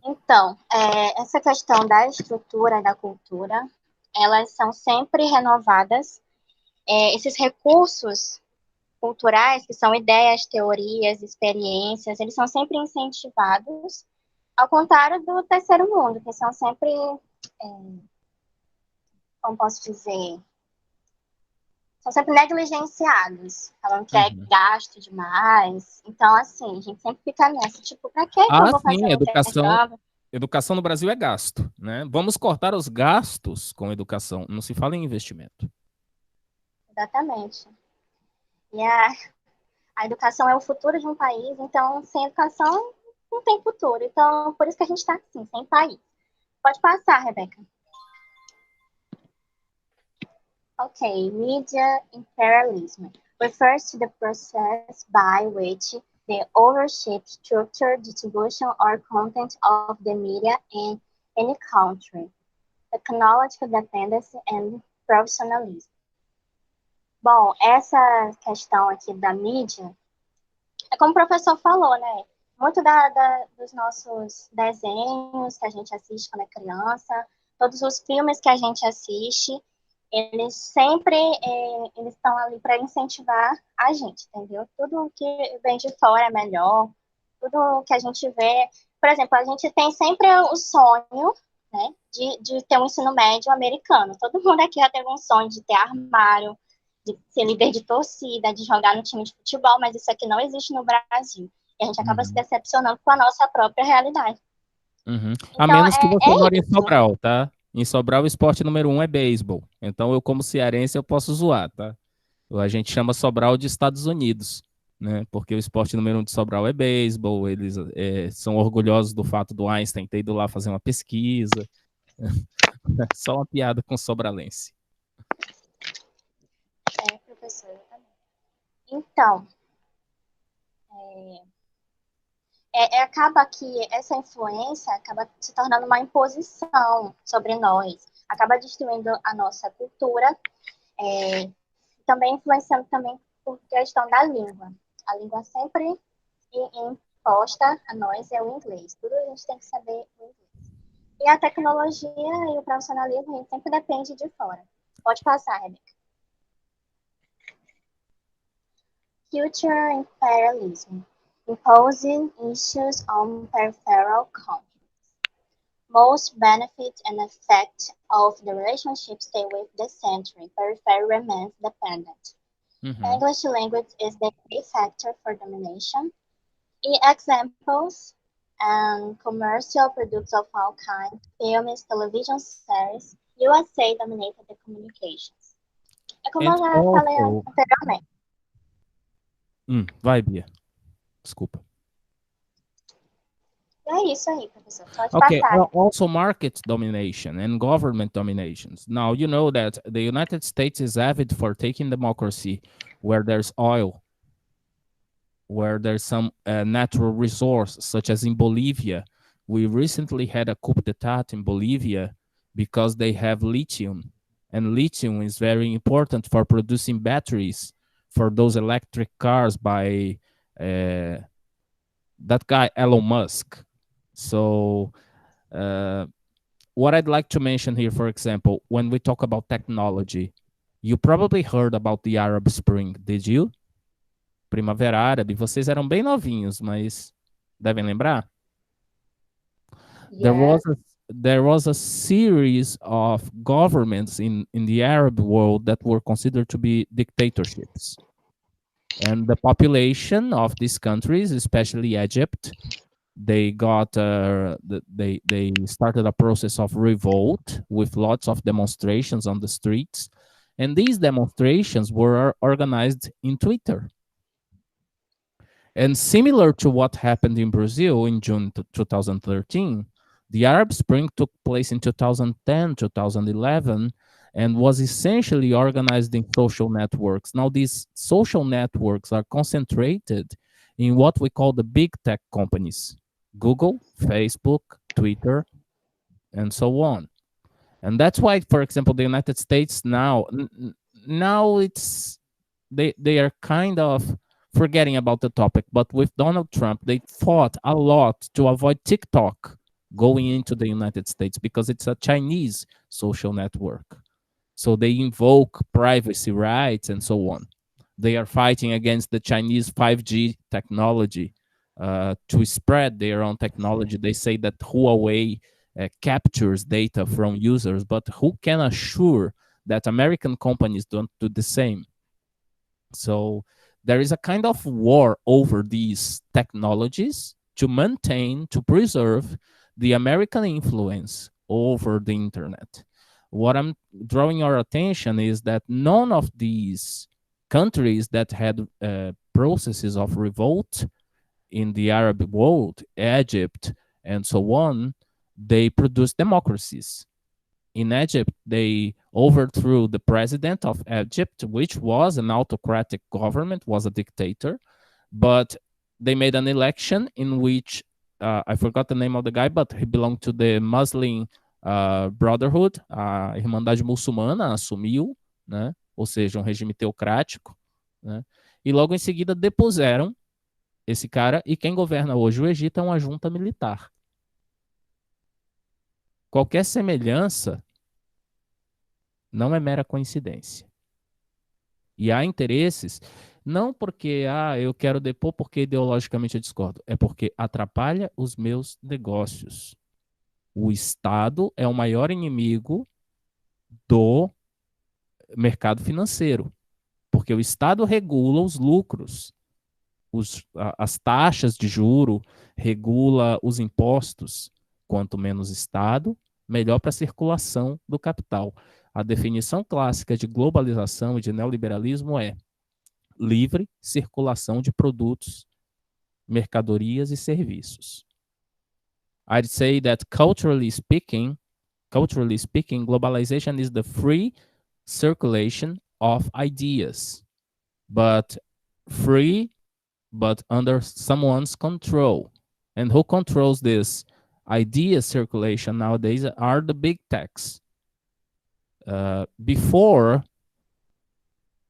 Então, essa questão da estrutura e da cultura, elas são sempre renovadas. Esses recursos culturais, que são ideias, teorias, experiências, eles são sempre incentivados, ao contrário do terceiro mundo, que são sempre, como posso dizer, são sempre negligenciados, falando que é gasto demais. Então, assim, a gente sempre fica nessa, tipo, pra que eu vou fazer Sim, um intercâmbio? educação no Brasil é gasto, né? Vamos cortar os gastos com educação, não se fala em investimento. Exatamente. E a educação é o futuro de um país, então, sem educação, não tem futuro. Então, por isso que a gente está assim, sem país. Pode passar, Rebeca. Okay, media imperialism refers to the process by which the ownership, structure, distribution, or content of the media in any country, technological dependency and professionalism. Bom, essa questão aqui da mídia, é como o professor falou, né? Muito dos nossos desenhos que a gente assiste quando é criança, todos os filmes que a gente assiste, eles sempre eles estão ali para incentivar a gente, entendeu? Tudo que vem de fora é melhor, tudo que a gente vê. Por exemplo, a gente tem sempre o sonho, né, de ter um ensino médio americano. Todo mundo aqui já teve um sonho de ter armário, de ser líder de torcida, de jogar no time de futebol, mas isso aqui não existe no Brasil. E a gente acaba se decepcionando com a nossa própria realidade. A Então, menos que você more em isso. Sobral, tá? Em Sobral, o esporte número 1 é beisebol. Então, eu, como cearense, eu posso zoar, tá? A gente chama Sobral de Estados Unidos, né? Porque o esporte número 1 de Sobral é beisebol. Eles são orgulhosos do fato do Einstein ter ido lá fazer uma pesquisa. Só uma piada com sobralense. Professora, também. Então, acaba que essa influência acaba se tornando uma imposição sobre nós, acaba destruindo a nossa cultura, também influenciando também por questão da língua. A língua sempre imposta a nós é o inglês, tudo a gente tem que saber o inglês. E a tecnologia e o profissionalismo, a gente sempre depende de fora. Pode passar, Rebeca. Future imperialism, imposing issues on peripheral countries. Most benefit and effect of the relationship stay with the century. Periphery remains dependent. English language is the key factor for domination. Examples and commercial products of all kinds, films, television series, USA dominated the communications. É como eu já falei anteriormente. Vai, Bia. Desculpa. É isso aí, professor. Pode Okay, passar. also market domination and government dominations. Now, you know that the United States is avid for taking democracy where there's oil, where there's some natural resource, such as in Bolivia. We recently had a coup d'etat in Bolivia because they have lithium, and lithium is very important for producing batteries for those electric cars by that guy, Elon Musk. So what I'd like to mention here, for example, when we talk about technology, you probably heard about the Arab Spring, did you? Primavera Árabe, vocês eram bem novinhos, mas devem lembrar? Yeah. There was a series of governments in the Arab world that were considered to be dictatorships. And the population of these countries, especially Egypt, they got they started a process of revolt with lots of demonstrations on the streets, and these demonstrations were organized in Twitter. And similar to what happened in Brazil in June 2013, the Arab Spring took place in 2010, 2011, and was essentially organized in social networks. Now, these social networks are concentrated in what we call the big tech companies: Google, Facebook, Twitter, and so on. And that's why, for example, the United States now it's they are kind of forgetting about the topic. But with Donald Trump, they fought a lot to avoid TikTok going into the United States because it's a Chinese social network. So they invoke privacy rights and so on. They are fighting against the Chinese 5G technology to spread their own technology. They say that Huawei captures data from users, but who can assure that American companies don't do the same? So there is a kind of war over these technologies to maintain, to preserve the American influence over the internet. What I'm drawing our attention is that none of these countries that had processes of revolt in the Arab world, Egypt, and so on, they produced democracies. In Egypt, they overthrew the president of Egypt, which was an autocratic government, was a dictator, but they made an election in which I forgot the name of the guy, but he belonged to the Muslim Brotherhood, a Irmandade Muçulmana assumiu, né? Ou seja, um regime teocrático, né? E logo em seguida depuseram esse cara, e quem governa hoje o Egito é uma junta militar. Qualquer semelhança Não é mera coincidência. E há interesses, não porque eu quero depor porque ideologicamente eu discordo, é porque atrapalha os meus negócios. O Estado é o maior inimigo do mercado financeiro, porque o Estado regula os lucros, as taxas de juro, regula os impostos. Quanto menos Estado, melhor para a circulação do capital. A definição clássica de globalização e de neoliberalismo é livre circulação de produtos, mercadorias e serviços. I'd say that culturally speaking, globalization is the free circulation of ideas, but free, but under someone's control. And who controls this idea circulation nowadays are the big techs. Before,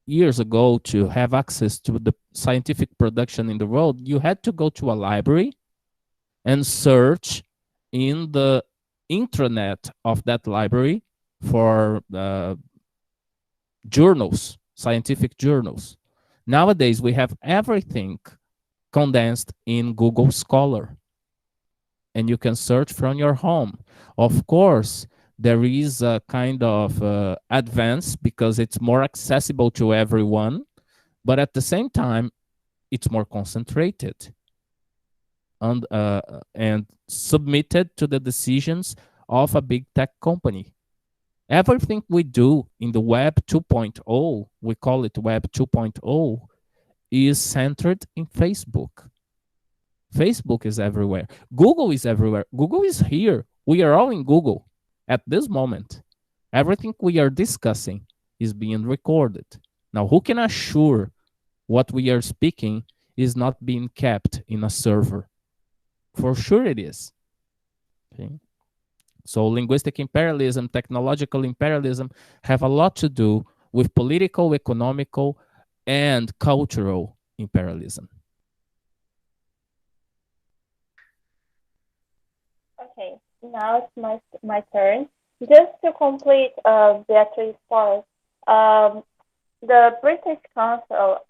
years ago, to have access to the scientific production in the world, you had to go to a library and search in the intranet of that library for journals, scientific journals. Nowadays, we have everything condensed in Google Scholar, and you can search from your home. Of course, there is a kind of advance because it's more accessible to everyone, but at the same time, it's more concentrated and submitted to the decisions of a big tech company. Everything we do in the Web 2.0, we call it Web 2.0, is centered in Facebook. Facebook is everywhere. Google is everywhere. Google is here. We are all in Google at this moment. Everything we are discussing is being recorded. Now, who can assure what we are speaking is not being kept in a server? For sure it is. Okay. So linguistic imperialism, technological imperialism have a lot to do with political, economical, and cultural imperialism. Okay, now it's my turn. Just to complete Beatrice's part, the British Council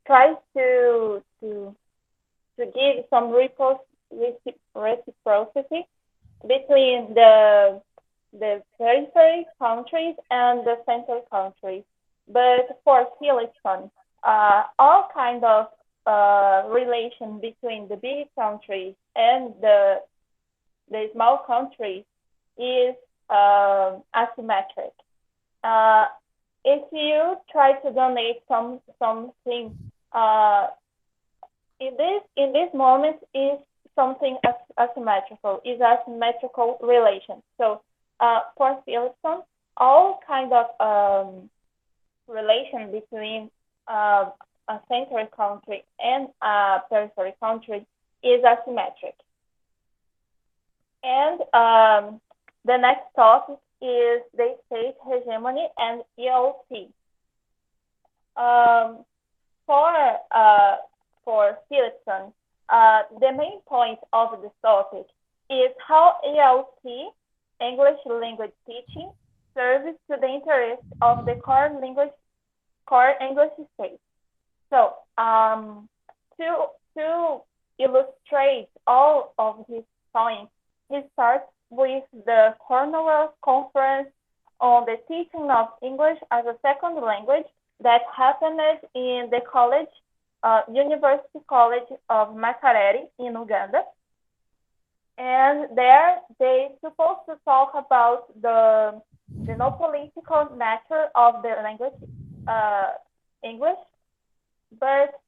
tries to give some reciprocity between the periphery countries and the central countries. But for Philipson, all kind of relation between the big countries and the small countries is asymmetric. If you try to donate something in this moment is something asymmetrical, is asymmetrical relation. So for Philipson, all kind of relation between a central country and a periphery country is asymmetric. And the next topic is the state hegemony and ELT. For Philipson, the main point of this topic is how ELT, English language teaching, serves to the interests of the core English state. So, to illustrate all of his points, he starts with the Cornwall Conference on the teaching of English as a second language that happened in the University College of Makerere in Uganda. And there they supposed to talk about the no political nature of the language English, but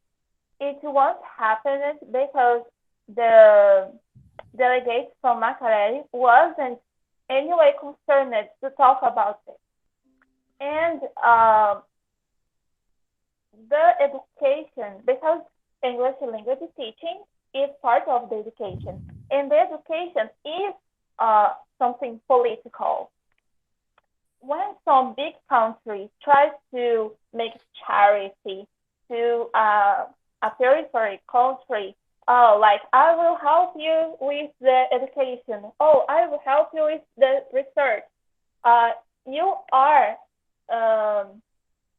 it won't happen because the delegates from Makerere wasn't anyway concerned to talk about it. And the education, because English language teaching is part of the education, and the education is something political. When some big country tries to make charity to a periphery country, like I will help you with the education, I will help you with the research. you are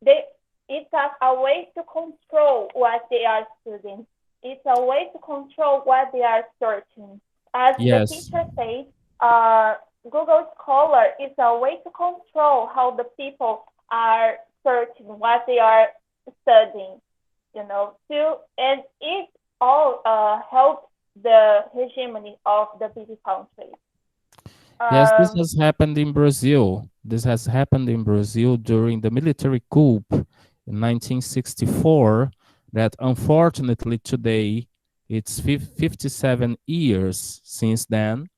they it's a way to control what they are studying. It's a way to control what they are searching. As the Yes. teacher said, uh, Google Scholar is a way to control how the people are searching what they are studying. And it all helps the hegemony of the big countries. Yes, this Um, has happened in Brazil. This has happened in Brazil during the military coup in 1964. That unfortunately today it's 57 years since then.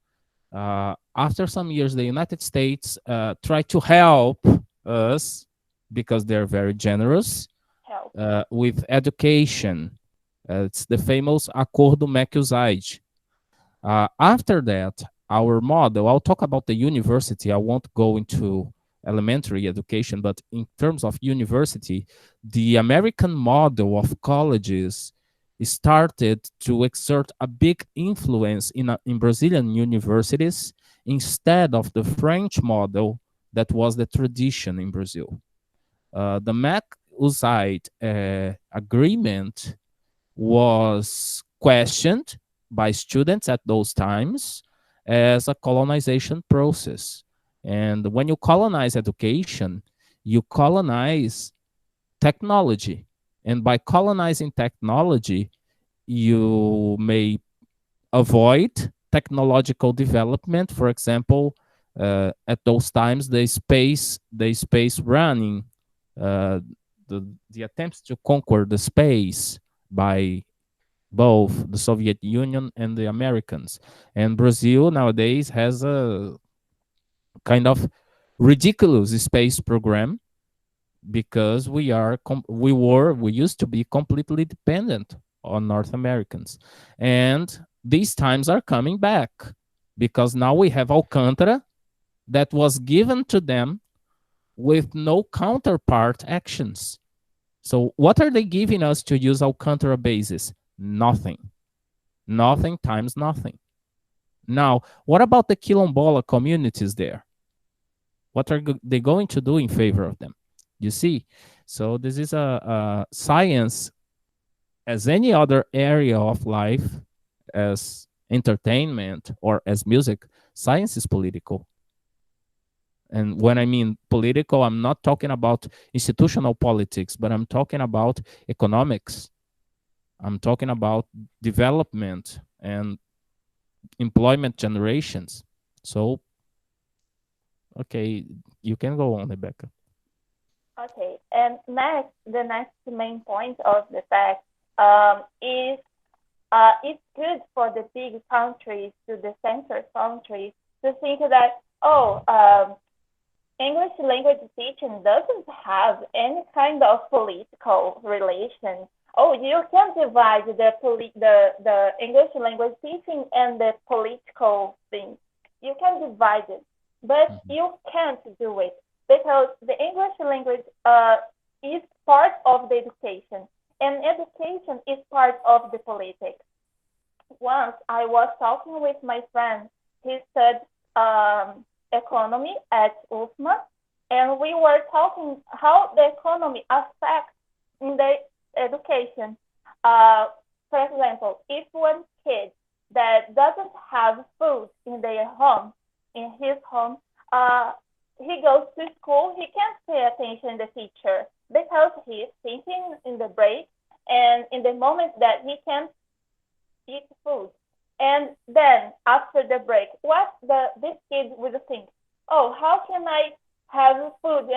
After some years, the United States tried to help us because they're very generous help. with education. It's the famous Acordo Mercosur. After that, our model, I'll talk about the university. I won't go into elementary education, but in terms of university, the American model of colleges started to exert a big influence in Brazilian universities instead of the French model that was the tradition in Brazil. The Mercosur agreement was questioned by students at those times as a colonization process. And when you colonize education, you colonize technology. And by colonizing technology, you may avoid technological development. For example, at those times, the space running, uh, the attempts to conquer the space by both the Soviet Union and the Americans. And Brazil nowadays has a kind of ridiculous space program because we used to be completely dependent on North Americans. And these times are coming back because now we have Alcântara that was given to them with no counterpart actions. So what are they giving us to use Alcântara bases? Nothing. Nothing times nothing. Now, what about the Quilombola communities there? What are they going to do in favor of them? You see? So this is a science as any other area of life, as entertainment or as music. Science is political. And when I mean political, I'm not talking about institutional politics, but I'm talking about economics. I'm talking about development and employment generations. So, okay, you can go on, Rebecca. Okay, and the next main point of the fact is it's good for the big countries to the center countries to think that, English language teaching doesn't have any kind of political relation. Oh, you can divide the English language teaching and the political thing. You can divide it, but you can't do it because the English language is part of the education, and education is part of the politics. Once I was talking with my friend. He studied economy at UFMA, and we were talking how the economy affects in the education. For example, if one kid that doesn't have food in his home, he goes to school, he can't pay attention to the teacher because he is thinking in the break and in the moment that he can eat food. And then after the break, this kid will think, oh, how can I have food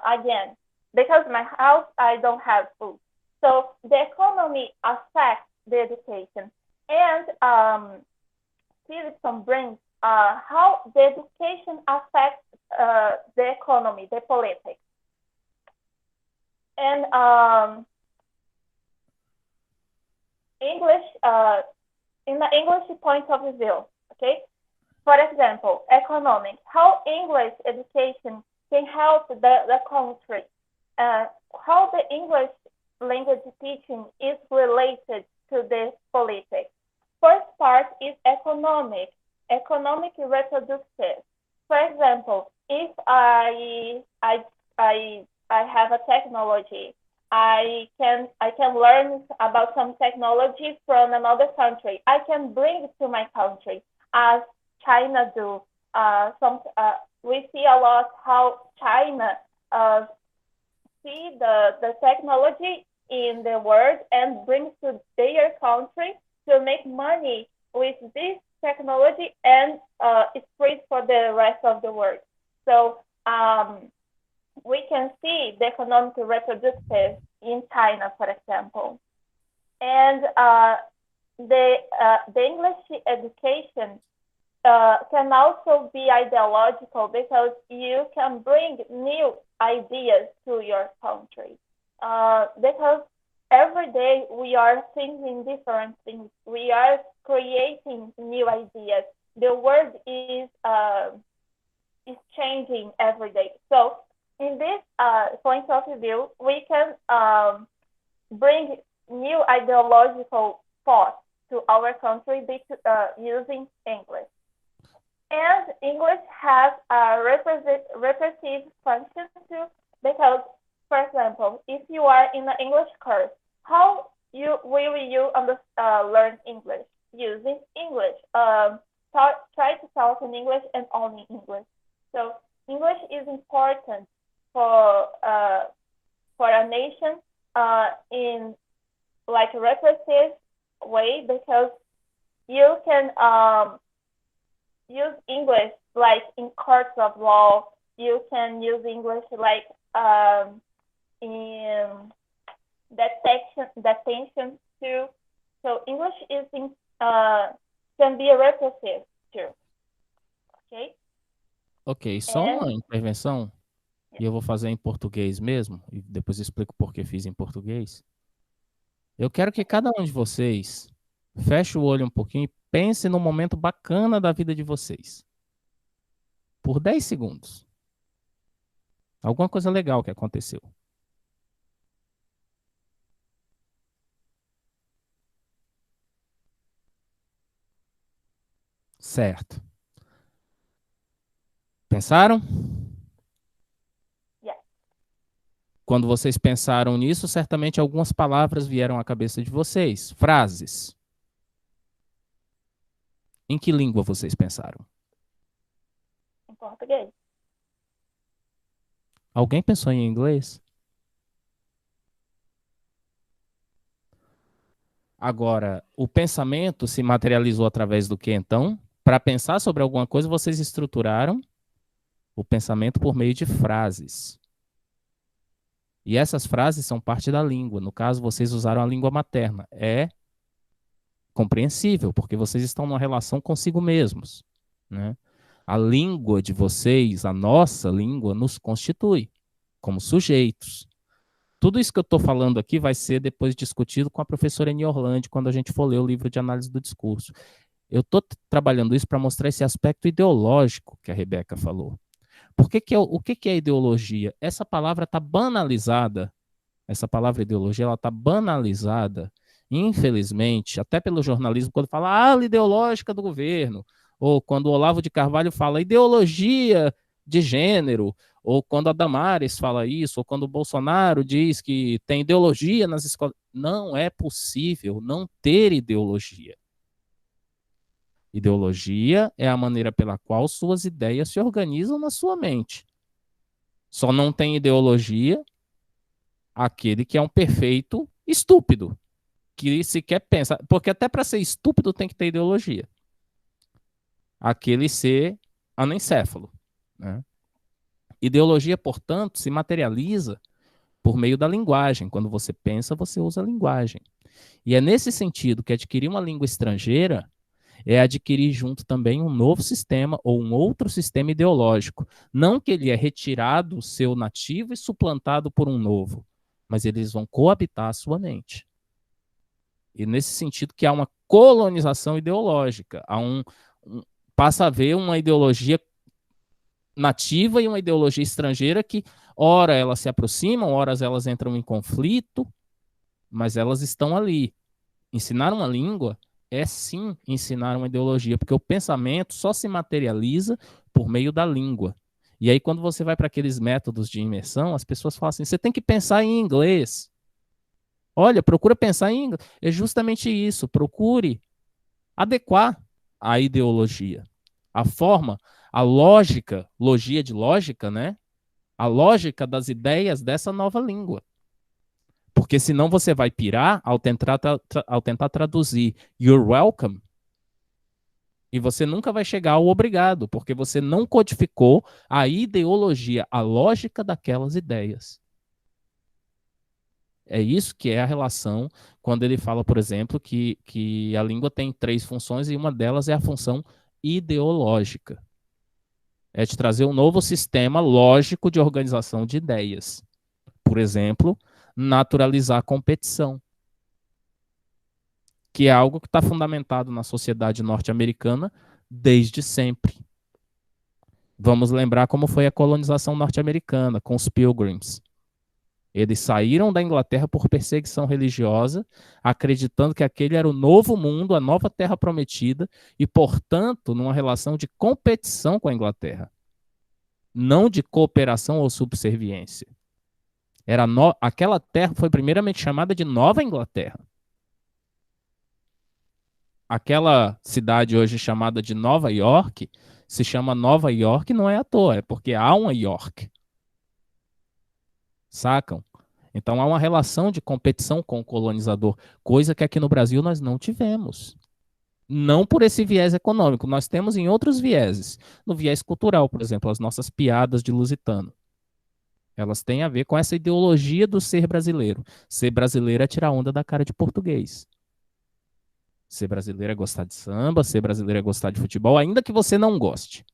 again? Because my house, I don't have food. So the economy affects the education. And Stevenson brings how the education affects the economy, the politics. And English, in the English point of view, okay? For example, economic, how English education can help the country, how the English language teaching is related to this politics. First part is economic reproductive. For example, if I have a technology, I can learn about some technology from another country. I can bring it to my country, as China do. We see a lot how China see the technology in the world and bring to their country to make money with this technology and spread for the rest of the world. So we can see the economic reproductive in China, for example. And the English education can also be ideological because you can bring new ideas to your country. Because every day we are thinking different things. We are creating new ideas. The world is changing every day. So in this point of view, we can bring new ideological thoughts to our country using English. And English has a repressive function too, because, for example, if you are in an English course, how will you learn English? Using English. Try to talk in English and only English. So English is important for a nation in like a repressive way, because you can use English like in courts of law. You can use English like in detention too. So English can be repressive too. Okay? Ok, só uma intervenção, e eu vou fazer em português mesmo, e depois eu explico por que fiz em português. Eu quero que cada um de vocês feche o olho um pouquinho e pense num momento bacana da vida de vocês. Por 10 segundos. Alguma coisa legal que aconteceu. Certo. Pensaram? Yeah. Quando vocês pensaram nisso, certamente algumas palavras vieram à cabeça de vocês. Frases. Em que língua vocês pensaram? Em português. Alguém pensou em inglês? Agora, o pensamento se materializou através do que, então? Para pensar sobre alguma coisa, vocês estruturaram o pensamento por meio de frases. E essas frases são parte da língua. No caso, vocês usaram a língua materna. É compreensível, porque vocês estão numa relação consigo mesmos, né? A língua de vocês, a nossa língua, nos constitui como sujeitos. Tudo isso que eu estou falando aqui vai ser depois discutido com a professora Eni Orlandi quando a gente for ler o livro de análise do discurso. Eu estou trabalhando isso para mostrar esse aspecto ideológico que a Rebeca falou. O que é ideologia? Essa palavra está banalizada. Essa palavra ideologia ela está banalizada, infelizmente, até pelo jornalismo, quando fala ala ideológica do governo, ou quando o Olavo de Carvalho fala ideologia de gênero, ou quando a Damares fala isso, ou quando o Bolsonaro diz que tem ideologia nas escolas. Não é possível não ter ideologia. Ideologia é a maneira pela qual suas ideias se organizam na sua mente. Só não tem ideologia aquele que é um perfeito estúpido, que sequer pensa, porque até para ser estúpido tem que ter ideologia. Aquele ser anencéfalo, né? Ideologia, portanto, se materializa por meio da linguagem. Quando você pensa, você usa a linguagem. E é nesse sentido que adquirir uma língua estrangeira é adquirir junto também um novo sistema ou um outro sistema ideológico. Não que ele é retirado o seu nativo e suplantado por um novo, mas eles vão coabitar a sua mente. E nesse sentido que há uma colonização ideológica, passa a haver uma ideologia nativa e uma ideologia estrangeira que, ora elas se aproximam, ora elas entram em conflito, mas elas estão ali. Ensinar uma língua é sim ensinar uma ideologia, porque o pensamento só se materializa por meio da língua. E aí, quando você vai para aqueles métodos de imersão, as pessoas falam assim: você tem que pensar em inglês. Olha, procura pensar em inglês. É justamente isso. Procure adequar a ideologia, a forma, a lógica, logia de lógica, né? A lógica das ideias dessa nova língua. Porque senão você vai pirar ao tentar traduzir you're welcome e você nunca vai chegar ao obrigado, porque você não codificou a ideologia, a lógica daquelas ideias. É isso que é a relação quando ele fala, por exemplo, que a língua tem 3 funções e uma delas é a função ideológica. É de trazer um novo sistema lógico de organização de ideias. Por exemplo, naturalizar a competição, que é algo que está fundamentado na sociedade norte-americana desde sempre. Vamos lembrar como foi a colonização norte-americana com os Pilgrims. Eles saíram da Inglaterra por perseguição religiosa, acreditando que aquele era o novo mundo, a nova terra prometida, e, portanto, numa relação de competição com a Inglaterra, não de cooperação ou subserviência. Aquela terra foi primeiramente chamada de Nova Inglaterra. Aquela cidade hoje chamada de Nova York se chama Nova York não é à toa, é porque há uma York. Sacam? Então há uma relação de competição com o colonizador, coisa que aqui no Brasil nós não tivemos. Não por esse viés econômico, nós temos em outros vieses. No viés cultural, por exemplo, as nossas piadas de lusitano. Elas têm a ver com essa ideologia do ser brasileiro. Ser brasileiro é tirar onda da cara de português. Ser brasileiro é gostar de samba, ser brasileiro é gostar de futebol, ainda que você não goste.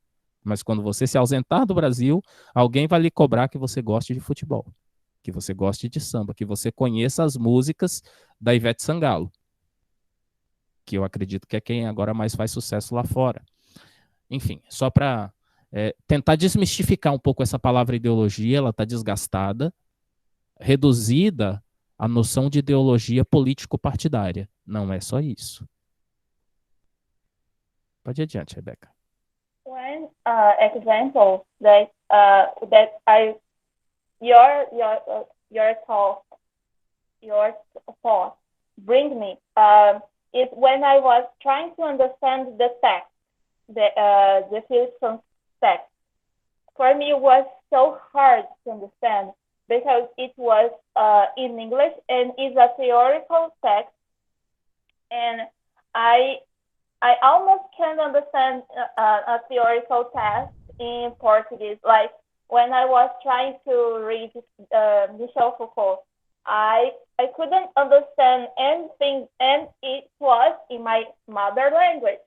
Mas quando você se ausentar do Brasil, alguém vai lhe cobrar que você goste de futebol, que você goste de samba, que você conheça as músicas da Ivete Sangalo, que eu acredito que é quem agora mais faz sucesso lá fora. Enfim, só para tentar desmistificar um pouco essa palavra ideologia, ela está desgastada, reduzida à noção de ideologia político-partidária. Não é só isso. Pode ir adiante, Rebeca. One example that your thought bring me is when I was trying to understand the text, the Philipson text. For me, it was so hard to understand because it was in English and is a theoretical text, and I almost can't understand a theoretical text in Portuguese. Like when I was trying to read Michel Foucault, I couldn't understand anything, and it was in my mother language.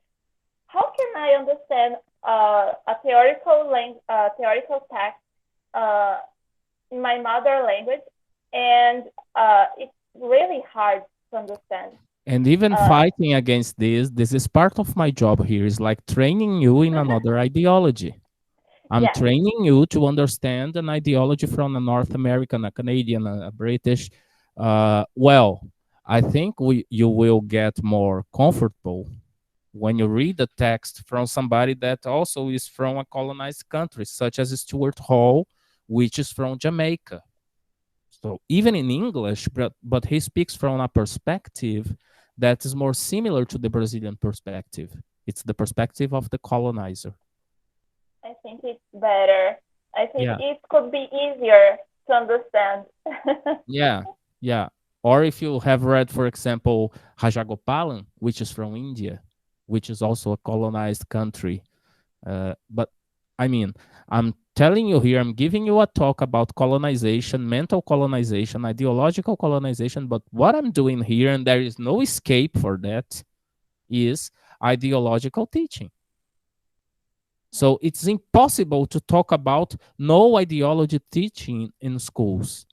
How can I understand a theoretical text in my mother language? And it's really hard to understand. And even fighting against this is part of my job here. Is like training you in another ideology. I'm training you to understand an ideology from a North American, a Canadian, a British. Well, I think you will get more comfortable when you read the text from somebody that also is from a colonized country, such as Stuart Hall, which is from Jamaica. So even in English, but he speaks from a perspective that is more similar to the Brazilian perspective. It's the perspective of the colonizer. I think it's better. I think it could be easier to understand. Yeah. Or if you have read, for example, Rajagopalan, which is from India, which is also a colonized country. But I mean, I'm telling you here, I'm giving you a talk about colonization, mental colonization, ideological colonization, but what I'm doing here, and there is no escape for that, is ideological teaching. So it's impossible to talk about no ideology teaching in schools,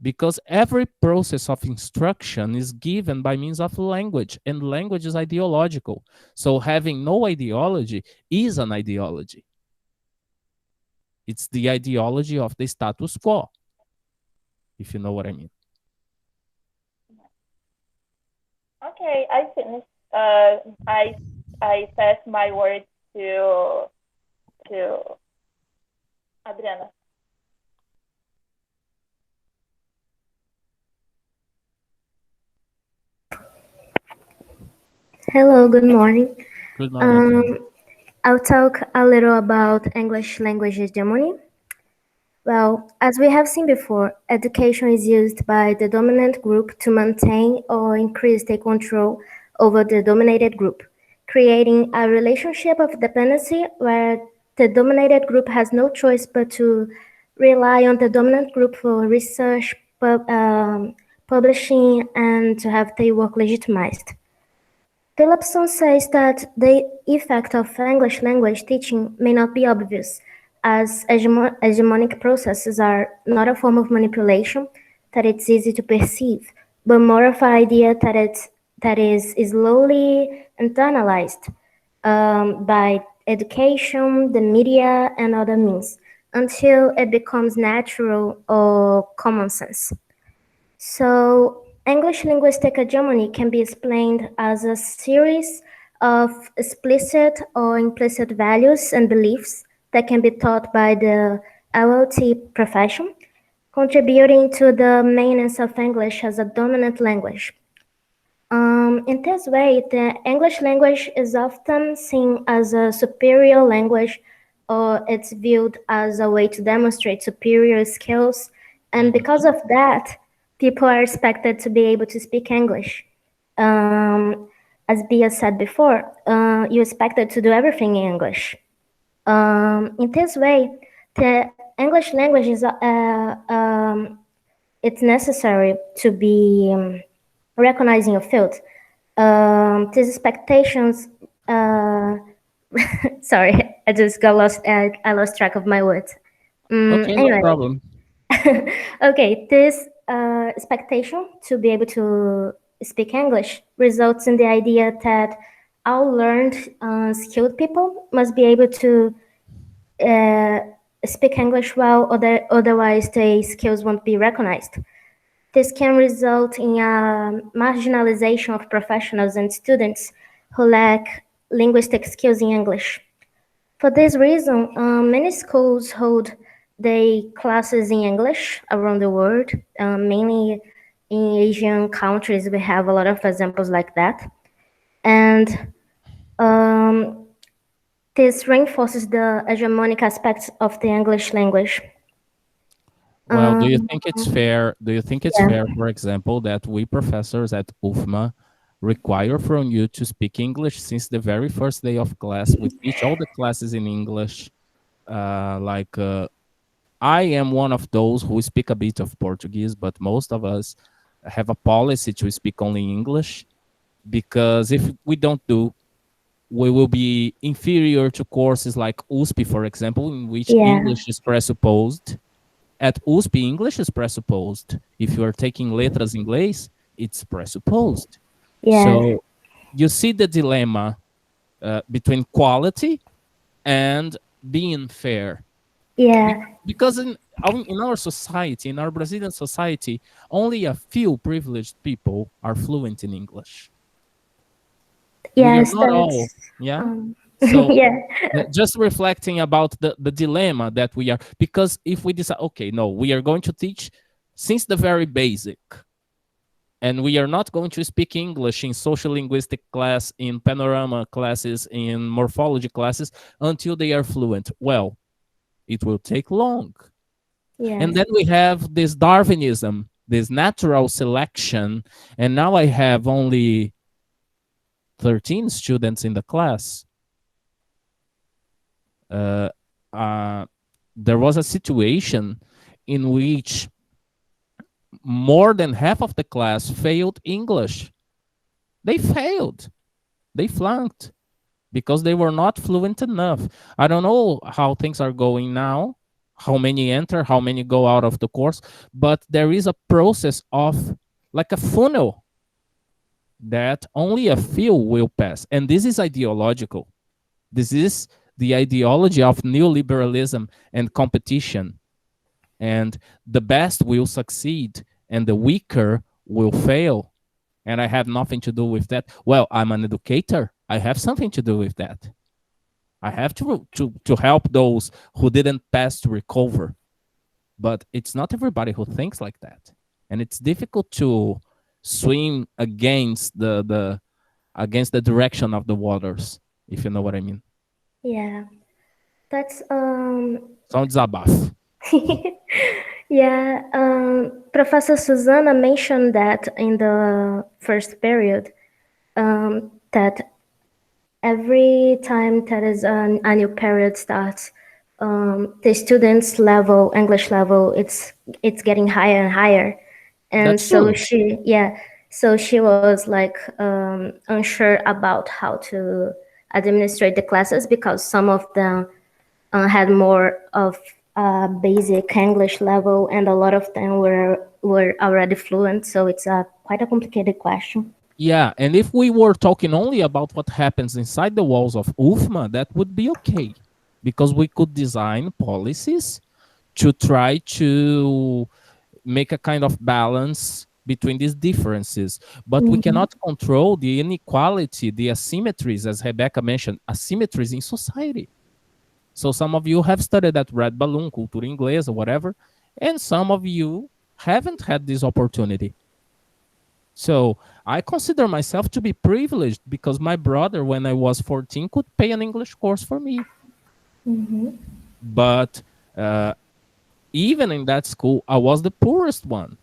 because every process of instruction is given by means of language, and language is ideological. So having no ideology is an ideology. It's the ideology of the status quo, if you know what I mean. Okay, I finished. I passed my word to Adriana. Hello, good morning. Good morning, Um, Adriana. I'll talk a little about English language hegemony. Well, as we have seen before, education is used by the dominant group to maintain or increase their control over the dominated group, creating a relationship of dependency where the dominated group has no choice but to rely on the dominant group for research, publishing, and to have their work legitimized. Philipson says that the effect of English language teaching may not be obvious, as hegemonic processes are not a form of manipulation that it's easy to perceive, but more of an idea that is slowly internalized by education, the media, and other means, until it becomes natural or common sense. So, English linguistic hegemony can be explained as a series of explicit or implicit values and beliefs that can be taught by the LLT profession, contributing to the maintenance of English as a dominant language. In this way, the English language is often seen as a superior language, or it's viewed as a way to demonstrate superior skills. And because of that, people are expected to be able to speak English. As Bia said before, you're expected to do everything in English. In this way, the English language is it's necessary to be recognizing your field. These expectations. Sorry, I just got lost. I lost track of my words. Okay, no Anyway, problem. okay, this expectation to be able to speak English results in the idea that all learned, skilled people must be able to uh, speak English well, otherwise their skills won't be recognized. This can result in a marginalization of professionals and students who lack linguistic skills in English. For this reason, many schools hold their classes in English around the world, mainly in Asian countries. We have a lot of examples like that. And this reinforces the hegemonic aspects of the English language. Well, do you think it's fair? Do you think it's Yeah. fair, for example, that we professors at UFMA require from you to speak English since the very first day of class? We teach all the classes in English. I am one of those who speak a bit of Portuguese, but most of us have a policy to speak only English because if we don't do, we will be inferior to courses like USP, for example, in which Yeah. English is presupposed. At USP, English is presupposed. If you are taking letras inglês, it's presupposed. Yes. So you see the dilemma between quality and being fair. Yeah. Because in our society, in our Brazilian society, only a few privileged people are fluent in English. We are Yes, not all, that's yeah? So yeah. just reflecting about the dilemma that we are, because if we decide, okay, no, we are going to teach since the very basic, and we are not going to speak English in social linguistic class, in panorama classes, in morphology classes until they are fluent. Well, it will take long. Yes. And then we have this Darwinism, this natural selection, and now I have only 13 students in the class. There was a situation in which more than half of the class failed English. They failed. They flunked because they were not fluent enough. I don't know how things are going now, how many enter, how many go out of the course, but there is a process of like a funnel that only a few will pass. And this is ideological. This is the ideology of neoliberalism and competition. And the best will succeed and the weaker will fail. And I have nothing to do with that. Well, I'm an educator. I have something to do with that. I have to help those who didn't pass to recover. But it's not everybody who thinks like that. And it's difficult to swim against the direction of the waters, if you know what I mean. Yeah, that's Só um desabafo. yeah. Professor Susanna mentioned that in the first period, that every time that is a new period starts, the students' level, English level, it's getting higher and higher, and That's so true. she was like unsure about how to administrate the classes because some of them had more of basic English level, and a lot of them were already fluent. So it's a quite a complicated question. Yeah, and if we were talking only about what happens inside the walls of UFMA, that would be okay, because we could design policies to try to make a kind of balance between these differences. But we Mhm. cannot control the inequality, the asymmetries, as Rebecca mentioned, asymmetries in society. So some of you have studied at Red Balloon, Cultura Inglesa, whatever, and some of you haven't had this opportunity. So I consider myself to be privileged because my brother, when I was 14, could pay an English course for me. Mhm. But uh, even in that school, I was the poorest one.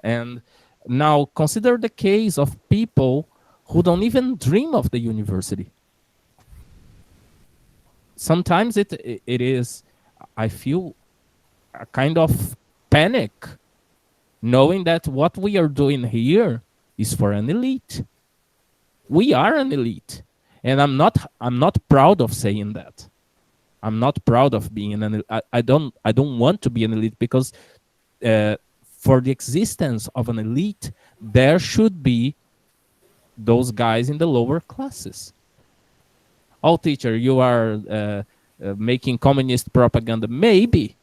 And now consider the case of people who don't even dream of the university. Sometimes it is, I feel a kind of panic knowing that what we are doing here is for an elite. We are an elite, and I'm not proud of saying that. I'm not proud of being an. I don't want to be an elite because uh, for the existence of an elite, there should be those guys in the lower classes. Oh, teacher, you are making communist propaganda. Maybe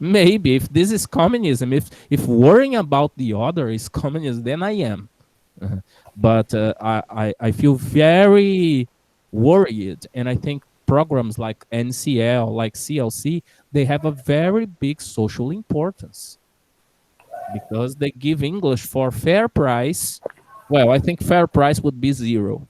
if this is communism, if worrying about the other is communism, then I am. But I feel very worried, and I think programs like NCL, like CLC, they have a very big social importance because they give English for fair price. Well, I think fair price would be zero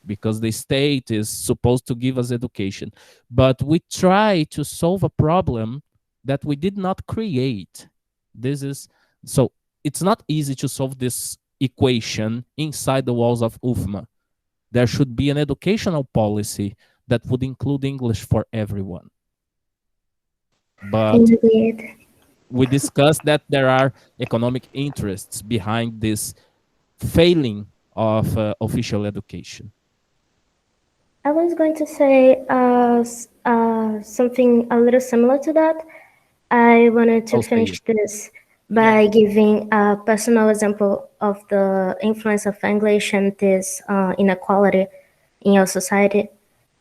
because the state is supposed to give us education. But we try to solve a problem that we did not create. This is so it's not easy to solve this equation inside the walls of UFMA. There should be an educational policy that would include English for everyone. But Indeed. we discussed that there are economic interests behind this failing of official education. I was going to say something a little similar to that. I wanted to So say it. finish this Yeah. by giving a personal example of the influence of English and this inequality in our society.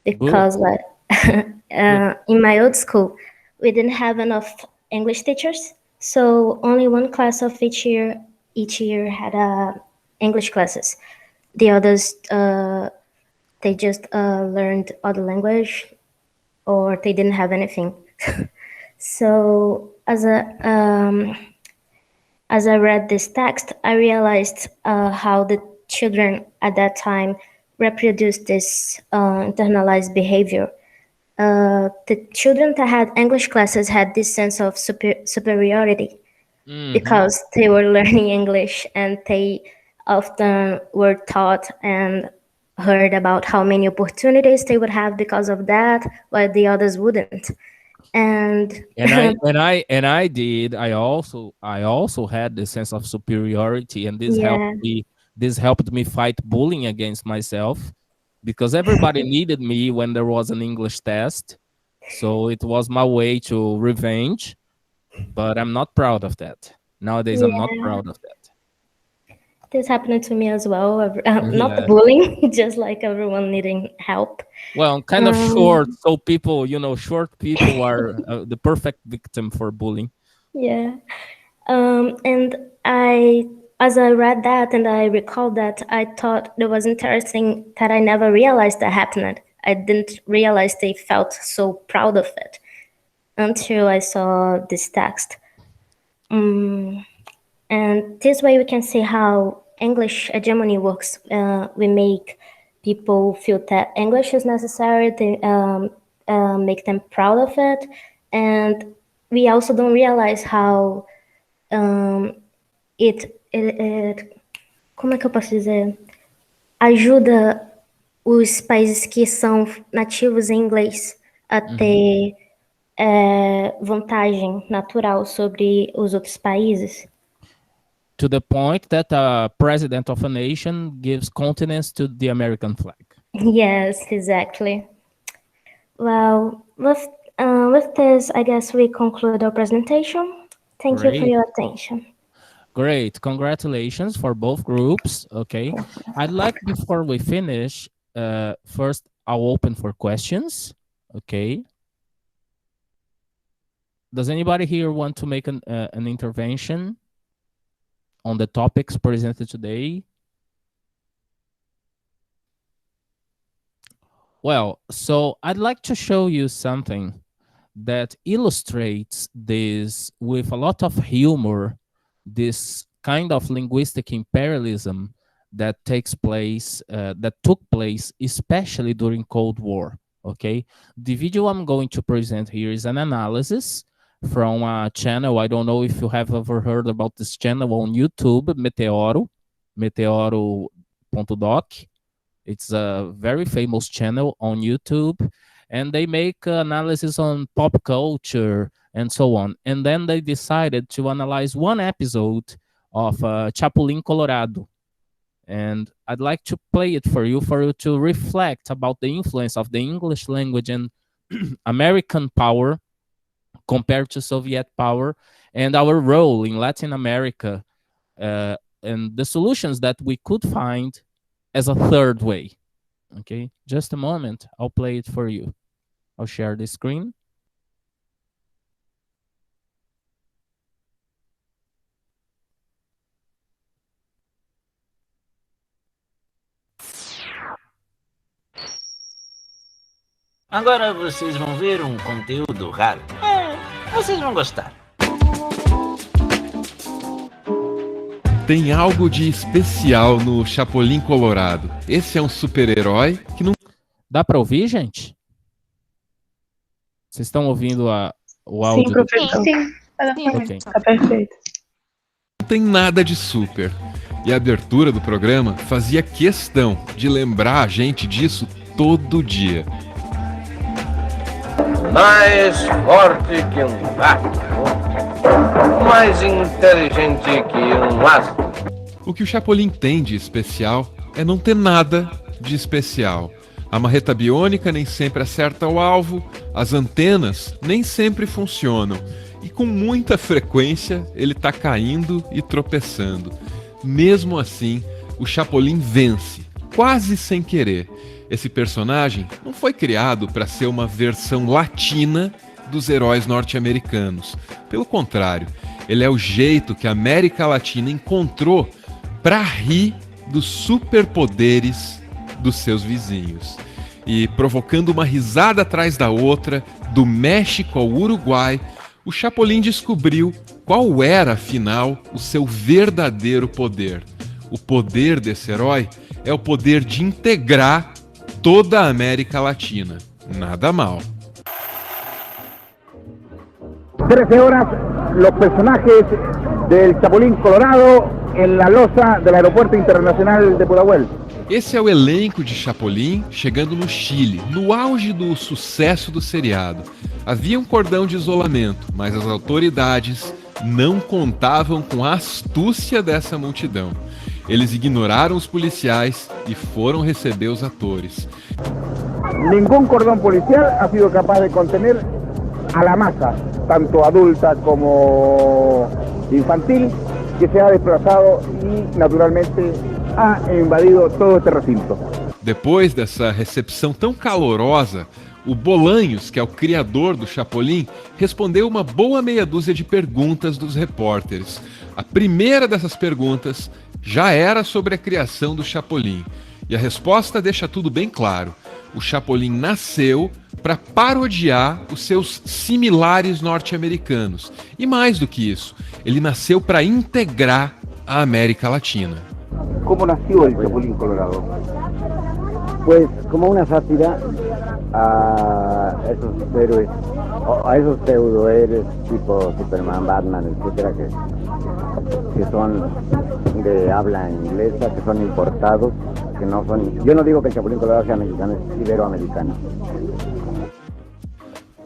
Good. Because, like, Good. in my old school, we didn't have enough English teachers, so only one class of each year had English classes. The others, they just learned other language, or they didn't have anything. So as I read this text, I realized how the children at that time reproduced this internalized behavior. The children that had English classes had this sense of superiority Mm-hmm. because they were learning English, and they often were taught and heard about how many opportunities they would have because of that, while the others wouldn't. And And I did. I also had the sense of superiority, and this helped yeah, me. This helped me fight bullying against myself because everybody needed me when there was an English test. So it was my way to revenge, but I'm not proud of that. Nowadays, I'm not yeah, proud of that. this happened to me as well. Not the Yeah. bullying, just like everyone needing help. Well, I'm kind of short, Um, so people, short people are the perfect victim for bullying. yeah. And as I read that and I recalled that, I thought it was interesting that I never realized that happened. I didn't realize they felt so proud of it until I saw this text. And this way we can see how English hegemony works. We make people feel that English is necessary, they make them proud of it, and we also don't realize how como é que eu posso dizer? Ajuda os países que são nativos em inglês a ter vantagem natural sobre os outros países. To the point that a president of a nation gives countenance to the American flag. Yes, exactly. Well, with this, I guess we conclude our presentation. Thank you for your attention. Great, congratulations for both groups. Okay, I'd like, before we finish, first I'll open for questions. Okay. Does anybody here want to make an intervention on the topics presented today? Well, so I'd like to show you something that illustrates this with a lot of humor, this kind of linguistic imperialism that takes place, that took place, especially during Cold War. Okay, the video I'm going to present here is an analysis from a channel. I don't know if you have ever heard about this channel on YouTube, Meteoro.doc. It's a very famous channel on YouTube, and they make analysis on pop culture and so on. And then they decided to analyze one episode of Chapulín Colorado. And I'd like to play it for you to reflect about the influence of the English language and American power compared to Soviet power, and our role in Latin America, and the solutions that we could find as a third way. Okay, just a moment, I'll play it for you. I'll share the screen. Agora vocês vão ver um conteúdo raro. Vocês vão gostar. Tem algo de especial no Chapulín Colorado. Esse é um super-herói que não... Dá para ouvir, gente? Vocês estão ouvindo o áudio? Sim, professor. Sim. Okay. Tá perfeito. Não tem nada de super. E a abertura do programa fazia questão de lembrar a gente disso todo dia. Mais forte que gato, mais inteligente que astro. O que o Chapulín tem de especial é não ter nada de especial. A marreta biônica nem sempre acerta o alvo, as antenas nem sempre funcionam, e com muita frequência ele está caindo e tropeçando. Mesmo assim, o Chapulín vence, quase sem querer. Esse personagem não foi criado para ser uma versão latina dos heróis norte-americanos. Pelo contrário, ele é o jeito que a América Latina encontrou para rir dos superpoderes dos seus vizinhos. E provocando uma risada atrás da outra, do México ao Uruguai, o Chapulín descobriu qual era, afinal, o seu verdadeiro poder. O poder desse herói é o poder de integrar toda a América Latina. Nada mal. 13 horas, los personajes del Chapulín Colorado en la losa del Aeropuerto Internacional de Pudahuel. Esse é o elenco de Chapulín chegando no Chile, no auge do sucesso do seriado. Havia um cordão de isolamento, mas as autoridades não contavam com a astúcia dessa multidão. Eles ignoraram os policiais e foram receber os atores. Ningún cordón policial ha sido capaz de contener a la masa, tanto adulta como infantil, que se ha desplazado y naturalmente ha invadido todo este recinto. Depois dessa recepção tão calorosa, o Bolanhos, que é o criador do Chapulín, respondeu uma boa meia dúzia de perguntas dos repórteres. A primeira dessas perguntas já era sobre a criação do Chapulín. E a resposta deixa tudo bem claro. O Chapolin nasceu para parodiar os seus similares norte-americanos. E mais do que isso, ele nasceu para integrar a América Latina. ¿Cómo nació el Chapulín Colorado? Pues como una sátira a esos héroes, a esos pseudohéroes tipo Superman, Batman, etcétera, que son de habla inglesa, que son importados, que no son... Yo no digo que el Chapulín Colorado sea mexicano, es iberoamericano.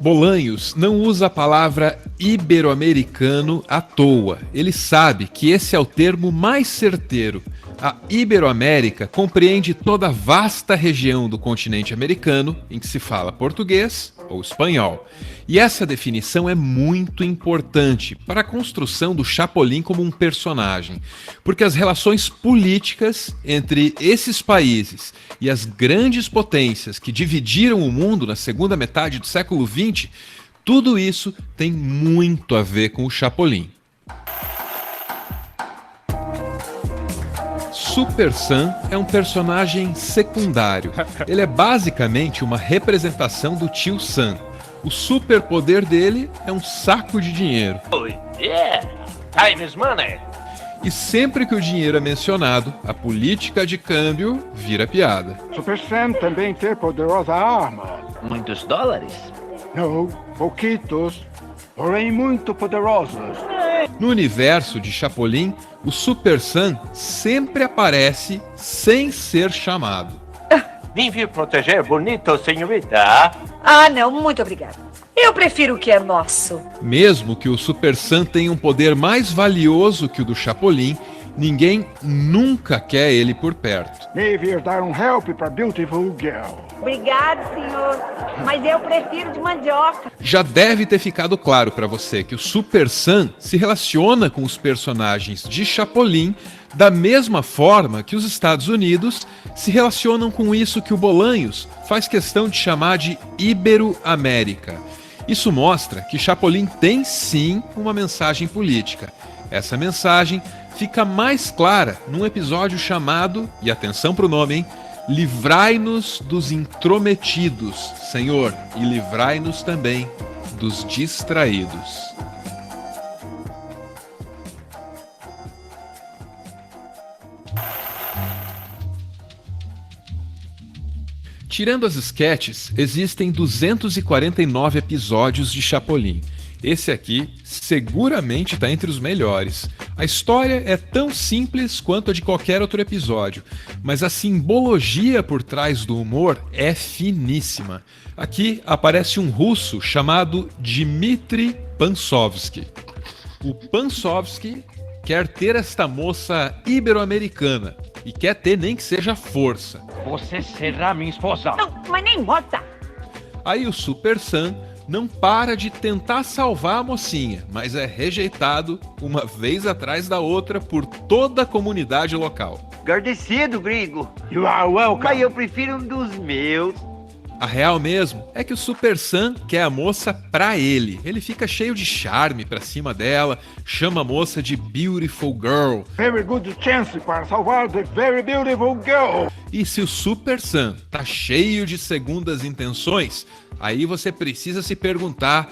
Bolanhos não usa a palavra ibero-americano à toa. Ele sabe que esse é o termo mais certeiro. A Iberoamérica compreende toda a vasta região do continente americano em que se fala português ou espanhol. E essa definição é muito importante para a construção do Chapolin como um personagem, porque as relações políticas entre esses países e as grandes potências que dividiram o mundo na segunda metade do século XX, tudo isso tem muito a ver com o Chapolin. Super Sam é um personagem secundário. Ele é basicamente uma representação do tio Sam. O superpoder dele é um saco de dinheiro. Oh, yeah! Time is money! E sempre que o dinheiro é mencionado, a política de câmbio vira piada. Super Sam também tem poderosa arma. Muitos dólares? Não, pouquitos, porém muito poderosos. No universo de Chapolin, o Super Sam sempre aparece sem ser chamado. Vim vir proteger bonito, senhorita. Ah, não, muito obrigada. Eu prefiro o que é nosso. Mesmo que o Super Sam tenha um poder mais valioso que o do Chapolin, ninguém nunca quer ele por perto. Nem vir dar um help para Beautiful Girl. Obrigado, senhor. Mas eu prefiro de mandioca. Já deve ter ficado claro para você que o Super Sam se relaciona com os personagens de Chapolin da mesma forma que os Estados Unidos se relacionam com isso que o Bolanhos faz questão de chamar de Iberoamérica. Isso mostra que Chapolin tem sim uma mensagem política. Essa mensagem fica mais clara num episódio chamado, e atenção para o nome, hein? Livrai-nos dos intrometidos, Senhor, e livrai-nos também dos distraídos. Tirando as esquetes, existem 249 episódios de Chapolin. Esse aqui seguramente está entre os melhores. A história é tão simples quanto a de qualquer outro episódio, mas a simbologia por trás do humor é finíssima. Aqui aparece um russo chamado Dmitry Pansovsky. O Pansovsky quer ter esta moça ibero-americana e quer ter nem que seja força. Você será minha esposa. Não, mas nem bota. Aí o Super Sam não para de tentar salvar a mocinha, mas é rejeitado uma vez atrás da outra por toda a comunidade local. Agradecido, gringo. You are welcome. Mas eu prefiro um dos meus. A real mesmo é que o Super Sam quer a moça pra ele. Ele fica cheio de charme pra cima dela, chama a moça de Beautiful Girl. Very good chance para salvar the very beautiful girl. E se o Super Sam tá cheio de segundas intenções, aí você precisa se perguntar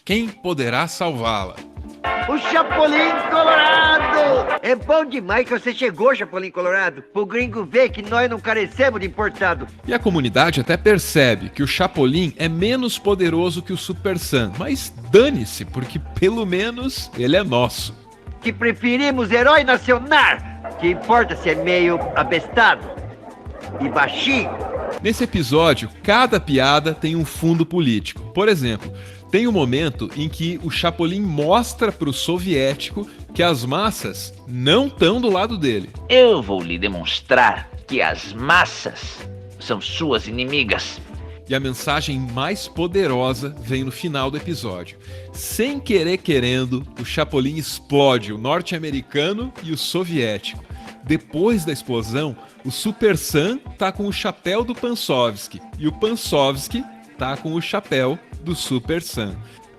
quem poderá salvá-la. O Chapolin Colorado! É bom demais que você chegou, Chapolin Colorado. Pro gringo ver que nós não carecemos de importado. E a comunidade até percebe que o Chapolin é menos poderoso que o Super Sam, mas dane-se, porque pelo menos ele é nosso. Que preferimos herói nacional. Que importa se é meio abestado e baixinho. Nesse episódio, cada piada tem um fundo político. Por exemplo, tem um momento em que o Chapolin mostra pro soviético que as massas não estão do lado dele. Eu vou lhe demonstrar que as massas são suas inimigas. E a mensagem mais poderosa vem no final do episódio. Sem querer querendo, o Chapolin explode o norte-americano e o soviético. Depois da explosão, o Super Sam tá com o chapéu do Pansovsky e o Pansovsky tá com o chapéu do Super Sam.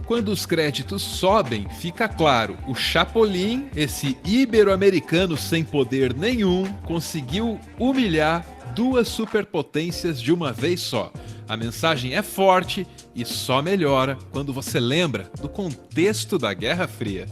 Quando os créditos sobem, fica claro, o Chapolin, esse ibero-americano sem poder nenhum, conseguiu humilhar Duas superpotências de uma vez só. A mensagem é forte e só melhora quando você lembra do contexto da Guerra Fria.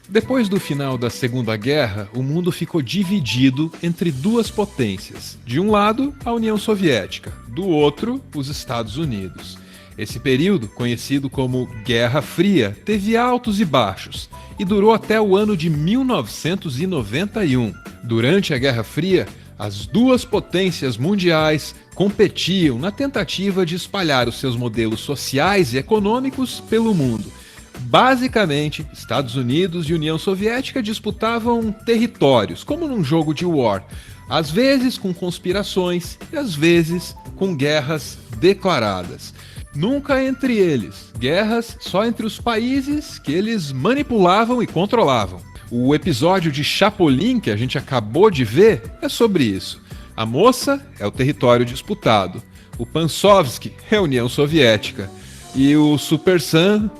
Depois do final da Segunda Guerra, o mundo ficou dividido entre duas potências. De um lado, a União Soviética, do outro, os Estados Unidos. Esse período, conhecido como Guerra Fria, teve altos e baixos e durou até o ano de 1991. Durante a Guerra Fria, as duas potências mundiais competiam na tentativa de espalhar os seus modelos sociais e econômicos pelo mundo. Basicamente, Estados Unidos e União Soviética disputavam territórios, como num jogo de war, às vezes com conspirações e às vezes com guerras declaradas. Nunca entre eles, guerras só entre os países que eles manipulavam e controlavam. O episódio de Chapolin que a gente acabou de ver é sobre isso. A moça é o território disputado, o Pansovsky é a União Soviética. E o Super Sam,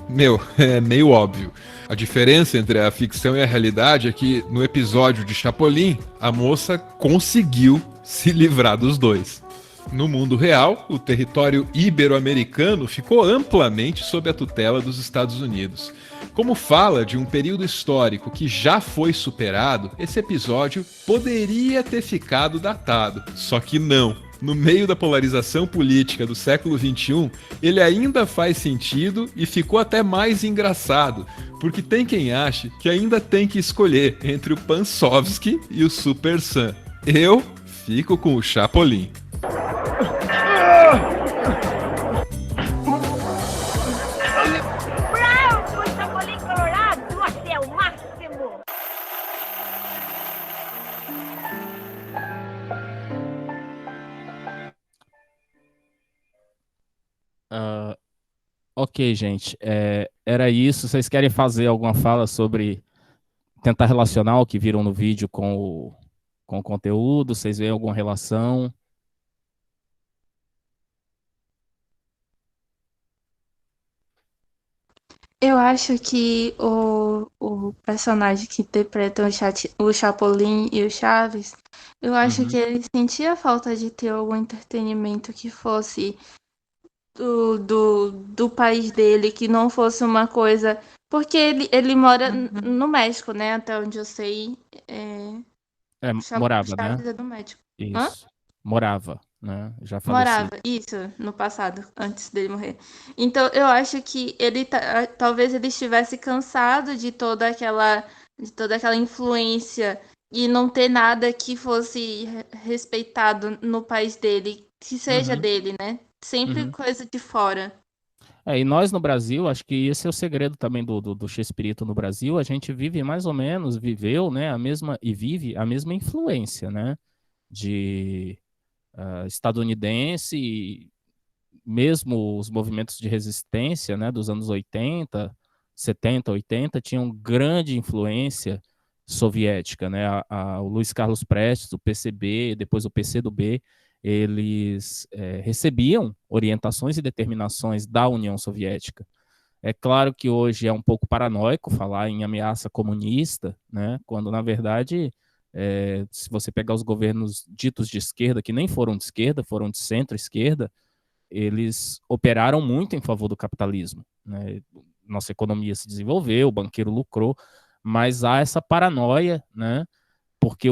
é meio óbvio. A diferença entre a ficção e a realidade é que, no episódio de Chapolin, a moça conseguiu se livrar dos dois. No mundo real, o território ibero-americano ficou amplamente sob a tutela dos Estados Unidos. Como fala de um período histórico que já foi superado, esse episódio poderia ter ficado datado, só que não. No meio da polarização política do século XXI, ele ainda faz sentido e ficou até mais engraçado, porque tem quem ache que ainda tem que escolher entre o Pansovsky e o Super Sam. Eu fico com o Chapolin. Bravo, Chapolin Colorado! Você é o máximo! Ok, gente. Era isso. Vocês querem fazer alguma fala sobre tentar relacionar o que viram no vídeo com o conteúdo? Vocês veem alguma relação? Eu acho que o personagem que interpreta o Chapolin e o Chaves, eu acho que ele sentia falta de ter algum entretenimento que fosse do país dele, que não fosse uma coisa. Porque ele mora no México, né? Até onde eu sei. Morava, Chaves né? é do México. Hã? Isso. Morava, né? Já falecido. Morava, isso, no passado, antes dele morrer. Então, eu acho que ele talvez ele estivesse cansado de toda aquela influência e não ter nada que fosse respeitado no país dele, que seja dele, né? Sempre coisa de fora. E nós no Brasil, acho que esse é o segredo também do Chespirito no Brasil, a gente vive mais ou menos, viveu, né, vive a mesma influência, né, de estadunidense, mesmo os movimentos de resistência, né, dos anos 80, 70, 80, tinham grande influência soviética, né, o Luiz Carlos Prestes, o PCB, depois o PCdoB, eles recebiam orientações e determinações da União Soviética. É claro que hoje é um pouco paranoico falar em ameaça comunista, né, quando na verdade, se você pegar os governos ditos de esquerda, que nem foram de esquerda, foram de centro-esquerda, eles operaram muito em favor do capitalismo, né? Nossa economia se desenvolveu, o banqueiro lucrou, mas há essa paranoia, né? Porque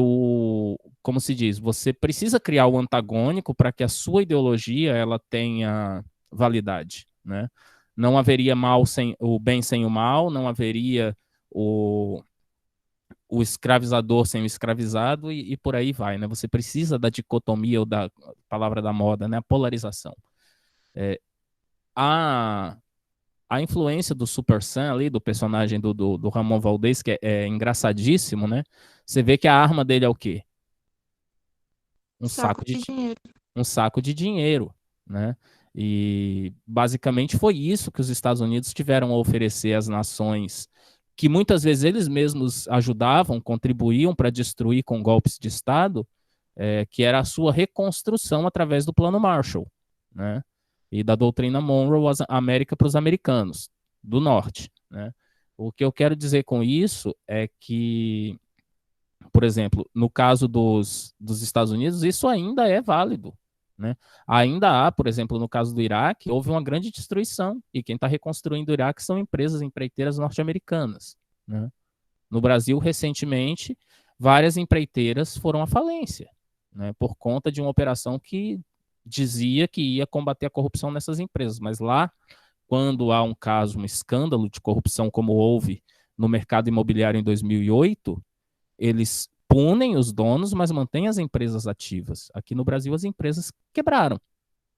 como se diz, você precisa criar o antagônico para que a sua ideologia ela tenha validade, né? Não haveria mal sem o bem sem o mal, não haveria o escravizador sem o escravizado e por aí vai, né? Você precisa da dicotomia ou da palavra da moda, né? A polarização. A influência do Super Sam ali, do personagem do Ramon Valdez, que é engraçadíssimo, né? Você vê que a arma dele é o quê? Um saco de dinheiro. Um saco de dinheiro, né? E basicamente foi isso que os Estados Unidos tiveram a oferecer às nações que muitas vezes eles mesmos ajudavam, contribuíam para destruir com golpes de Estado, que era a sua reconstrução através do Plano Marshall, né? E da doutrina Monroe, a América para os americanos do norte, né? O que eu quero dizer com isso é que, por exemplo, no caso dos Estados Unidos, isso ainda é válido. Né? Ainda há, por exemplo, no caso do Iraque, houve uma grande destruição, e quem está reconstruindo o Iraque são empresas empreiteiras norte-americanas. Né? No Brasil, recentemente, várias empreiteiras foram à falência, né, por conta de uma operação que dizia que ia combater a corrupção nessas empresas. Mas lá, quando há um caso, um escândalo de corrupção como houve no mercado imobiliário em 2008, eles punem os donos, mas mantêm as empresas ativas. Aqui no Brasil, as empresas quebraram.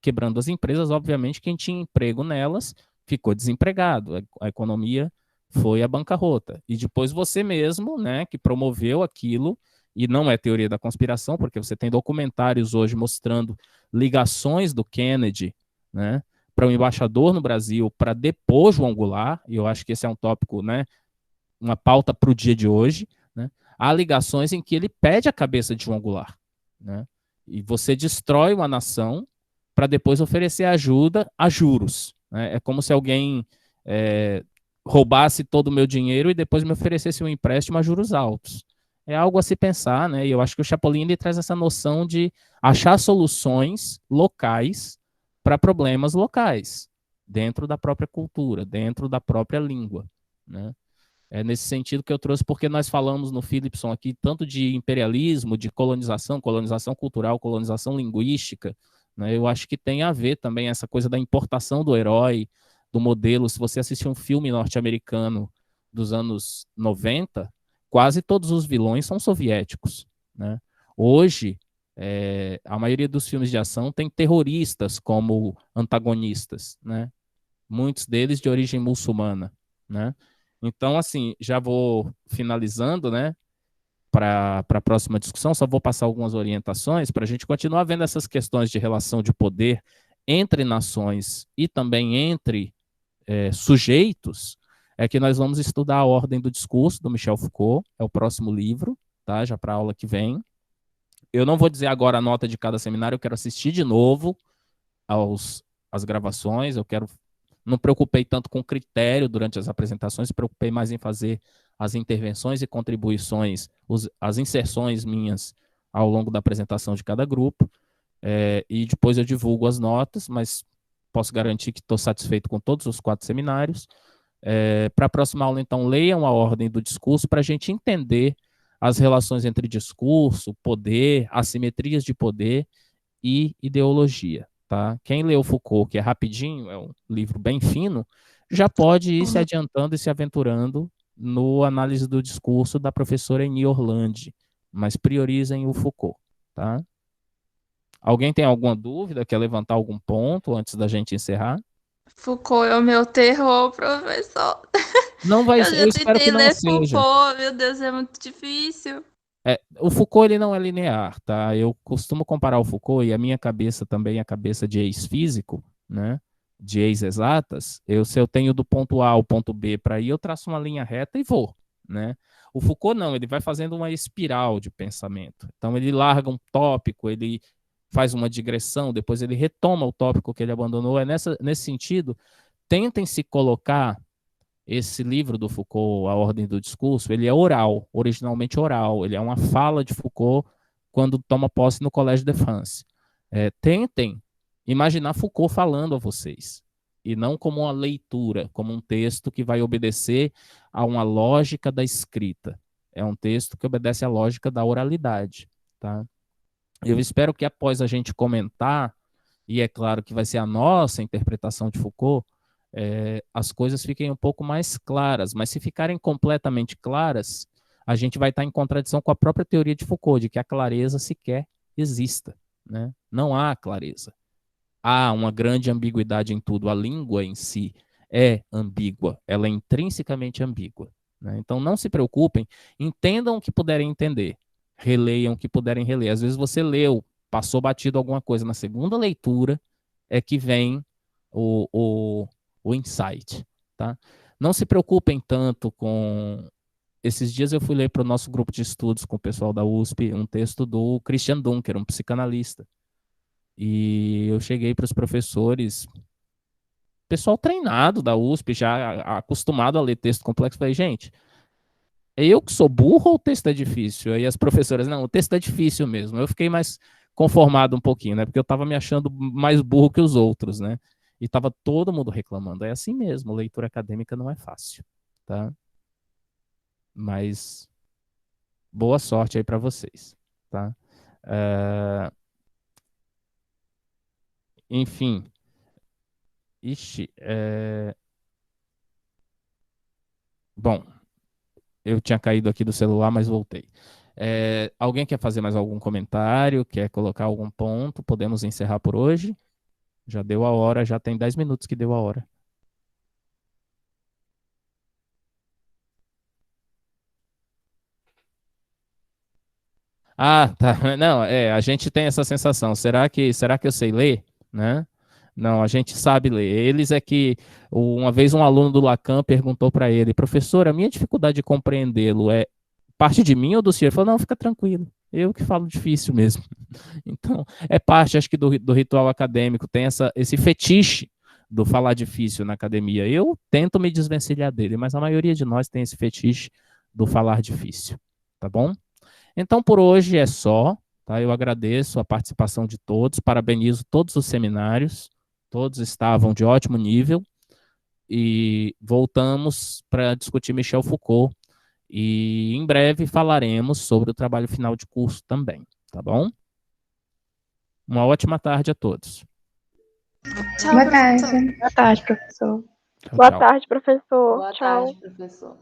Quebrando as empresas, obviamente, quem tinha emprego nelas ficou desempregado. A economia foi à bancarrota. E depois você mesmo, né, que promoveu aquilo, e não é teoria da conspiração, porque você tem documentários hoje mostrando ligações do Kennedy, né, para o embaixador no Brasil para depor João Goulart, e eu acho que esse é um tópico, né, uma pauta para o dia de hoje, né, há ligações em que ele pede a cabeça de João Goulart, né, e você destrói uma nação para depois oferecer ajuda a juros. Né? É como se alguém roubasse todo o meu dinheiro e depois me oferecesse um empréstimo a juros altos. É algo a se pensar, né? E eu acho que o Chapolin ele traz essa noção de achar soluções locais para problemas locais, dentro da própria cultura, dentro da própria língua. Né? É nesse sentido que eu trouxe, porque nós falamos no Philipson aqui tanto de imperialismo, de colonização, colonização cultural, colonização linguística, né? Eu acho que tem a ver também essa coisa da importação do herói, do modelo. Se você assistir um filme norte-americano dos anos 90, quase todos os vilões são soviéticos. Né? Hoje, a maioria dos filmes de ação tem terroristas como antagonistas, né? Muitos deles de origem muçulmana. Né? Então, assim, já vou finalizando, né? Para a próxima discussão, só vou passar algumas orientações para a gente continuar vendo essas questões de relação de poder entre nações e também entre sujeitos, é que nós vamos estudar a ordem do discurso do Michel Foucault, é o próximo livro, tá? Já para a aula que vem. Eu não vou dizer agora a nota de cada seminário, eu quero assistir de novo às gravações, eu quero. Não preocupei tanto com critério durante as apresentações, preocupei mais em fazer as intervenções e contribuições, as inserções minhas ao longo da apresentação de cada grupo, e depois eu divulgo as notas, mas posso garantir que estou satisfeito com todos os 4 seminários. Para a próxima aula, então, leiam a ordem do discurso para a gente entender as relações entre discurso, poder, assimetrias de poder e ideologia. Tá? Quem leu Foucault, que é rapidinho, é um livro bem fino, já pode ir se adiantando e se aventurando no análise do discurso da professora Eni Orlandi, mas priorizem o Foucault. Tá? Alguém tem alguma dúvida? Quer levantar algum ponto antes da gente encerrar? Foucault é o meu terror, professor. Não vai Eu ser, já eu espero tentei que não ler seja. Foucault, meu Deus, é muito difícil. O Foucault ele não é linear, tá? Eu costumo comparar o Foucault e a minha cabeça também, a cabeça de ex-físico, né? De ex-exatas, se eu tenho do ponto A ao ponto B para ir, eu traço uma linha reta e vou, né? O Foucault não, ele vai fazendo uma espiral de pensamento. Então ele larga um tópico, ele faz uma digressão, depois ele retoma o tópico que ele abandonou. Nesse sentido, tentem se colocar. Esse livro do Foucault, A Ordem do Discurso, ele é oral, originalmente oral. Ele é uma fala de Foucault quando toma posse no Collège de France. Tentem imaginar Foucault falando a vocês, e não como uma leitura, como um texto que vai obedecer a uma lógica da escrita. É um texto que obedece à lógica da oralidade. Tá? Eu espero que após a gente comentar, e é claro que vai ser a nossa interpretação de Foucault, as coisas fiquem um pouco mais claras, mas se ficarem completamente claras, a gente vai estar em contradição com a própria teoria de Foucault, de que a clareza sequer exista. Né? Não há clareza. Há uma grande ambiguidade em tudo. A língua em si é ambígua, ela é intrinsecamente ambígua. Né? Então não se preocupem, entendam o que puderem entender, releiam o que puderem reler. Às vezes você leu, passou batido alguma coisa, na segunda leitura é que vem o insight. Tá? Não se preocupem tanto com. Esses dias eu fui ler para o nosso grupo de estudos com o pessoal da USP um texto do Christian Dunker, um psicanalista. E eu cheguei para os professores pessoal treinado da USP, já acostumado a ler texto complexo. Falei, gente, é eu que sou burro ou o texto é difícil? Aí as professoras, não, o texto é difícil mesmo. Eu fiquei mais conformado um pouquinho, né? Porque eu estava me achando mais burro que os outros, né? E estava todo mundo reclamando. É assim mesmo, leitura acadêmica não é fácil, tá? Mas boa sorte aí para vocês, tá? Enfim. Ixi, bom, eu tinha caído aqui do celular, mas voltei. Alguém quer fazer mais algum comentário? Quer colocar algum ponto? Podemos encerrar por hoje? Já deu a hora, já tem 10 minutos que deu a hora. Ah, tá. Não, a gente tem essa sensação. Será que eu sei ler? Né? Não, a gente sabe ler. Eles é que uma vez um aluno do Lacan perguntou para ele, professor, a minha dificuldade de compreendê-lo é parte de mim ou do senhor? Ele falou, não, fica tranquilo. Eu que falo difícil mesmo. Então, é parte, acho que, do ritual acadêmico. Tem esse fetiche do falar difícil na academia. Eu tento me desvencilhar dele, mas a maioria de nós tem esse fetiche do falar difícil. Tá bom? Então, por hoje é só. Tá? Eu agradeço a participação de todos, parabenizo todos os seminários, todos estavam de ótimo nível, e voltamos para discutir Michel Foucault, e em breve falaremos sobre o trabalho final de curso também, tá bom? Uma ótima tarde a todos. Boa tarde. Boa tarde, professor. Boa tarde, professor. Boa Tchau. tarde, professor.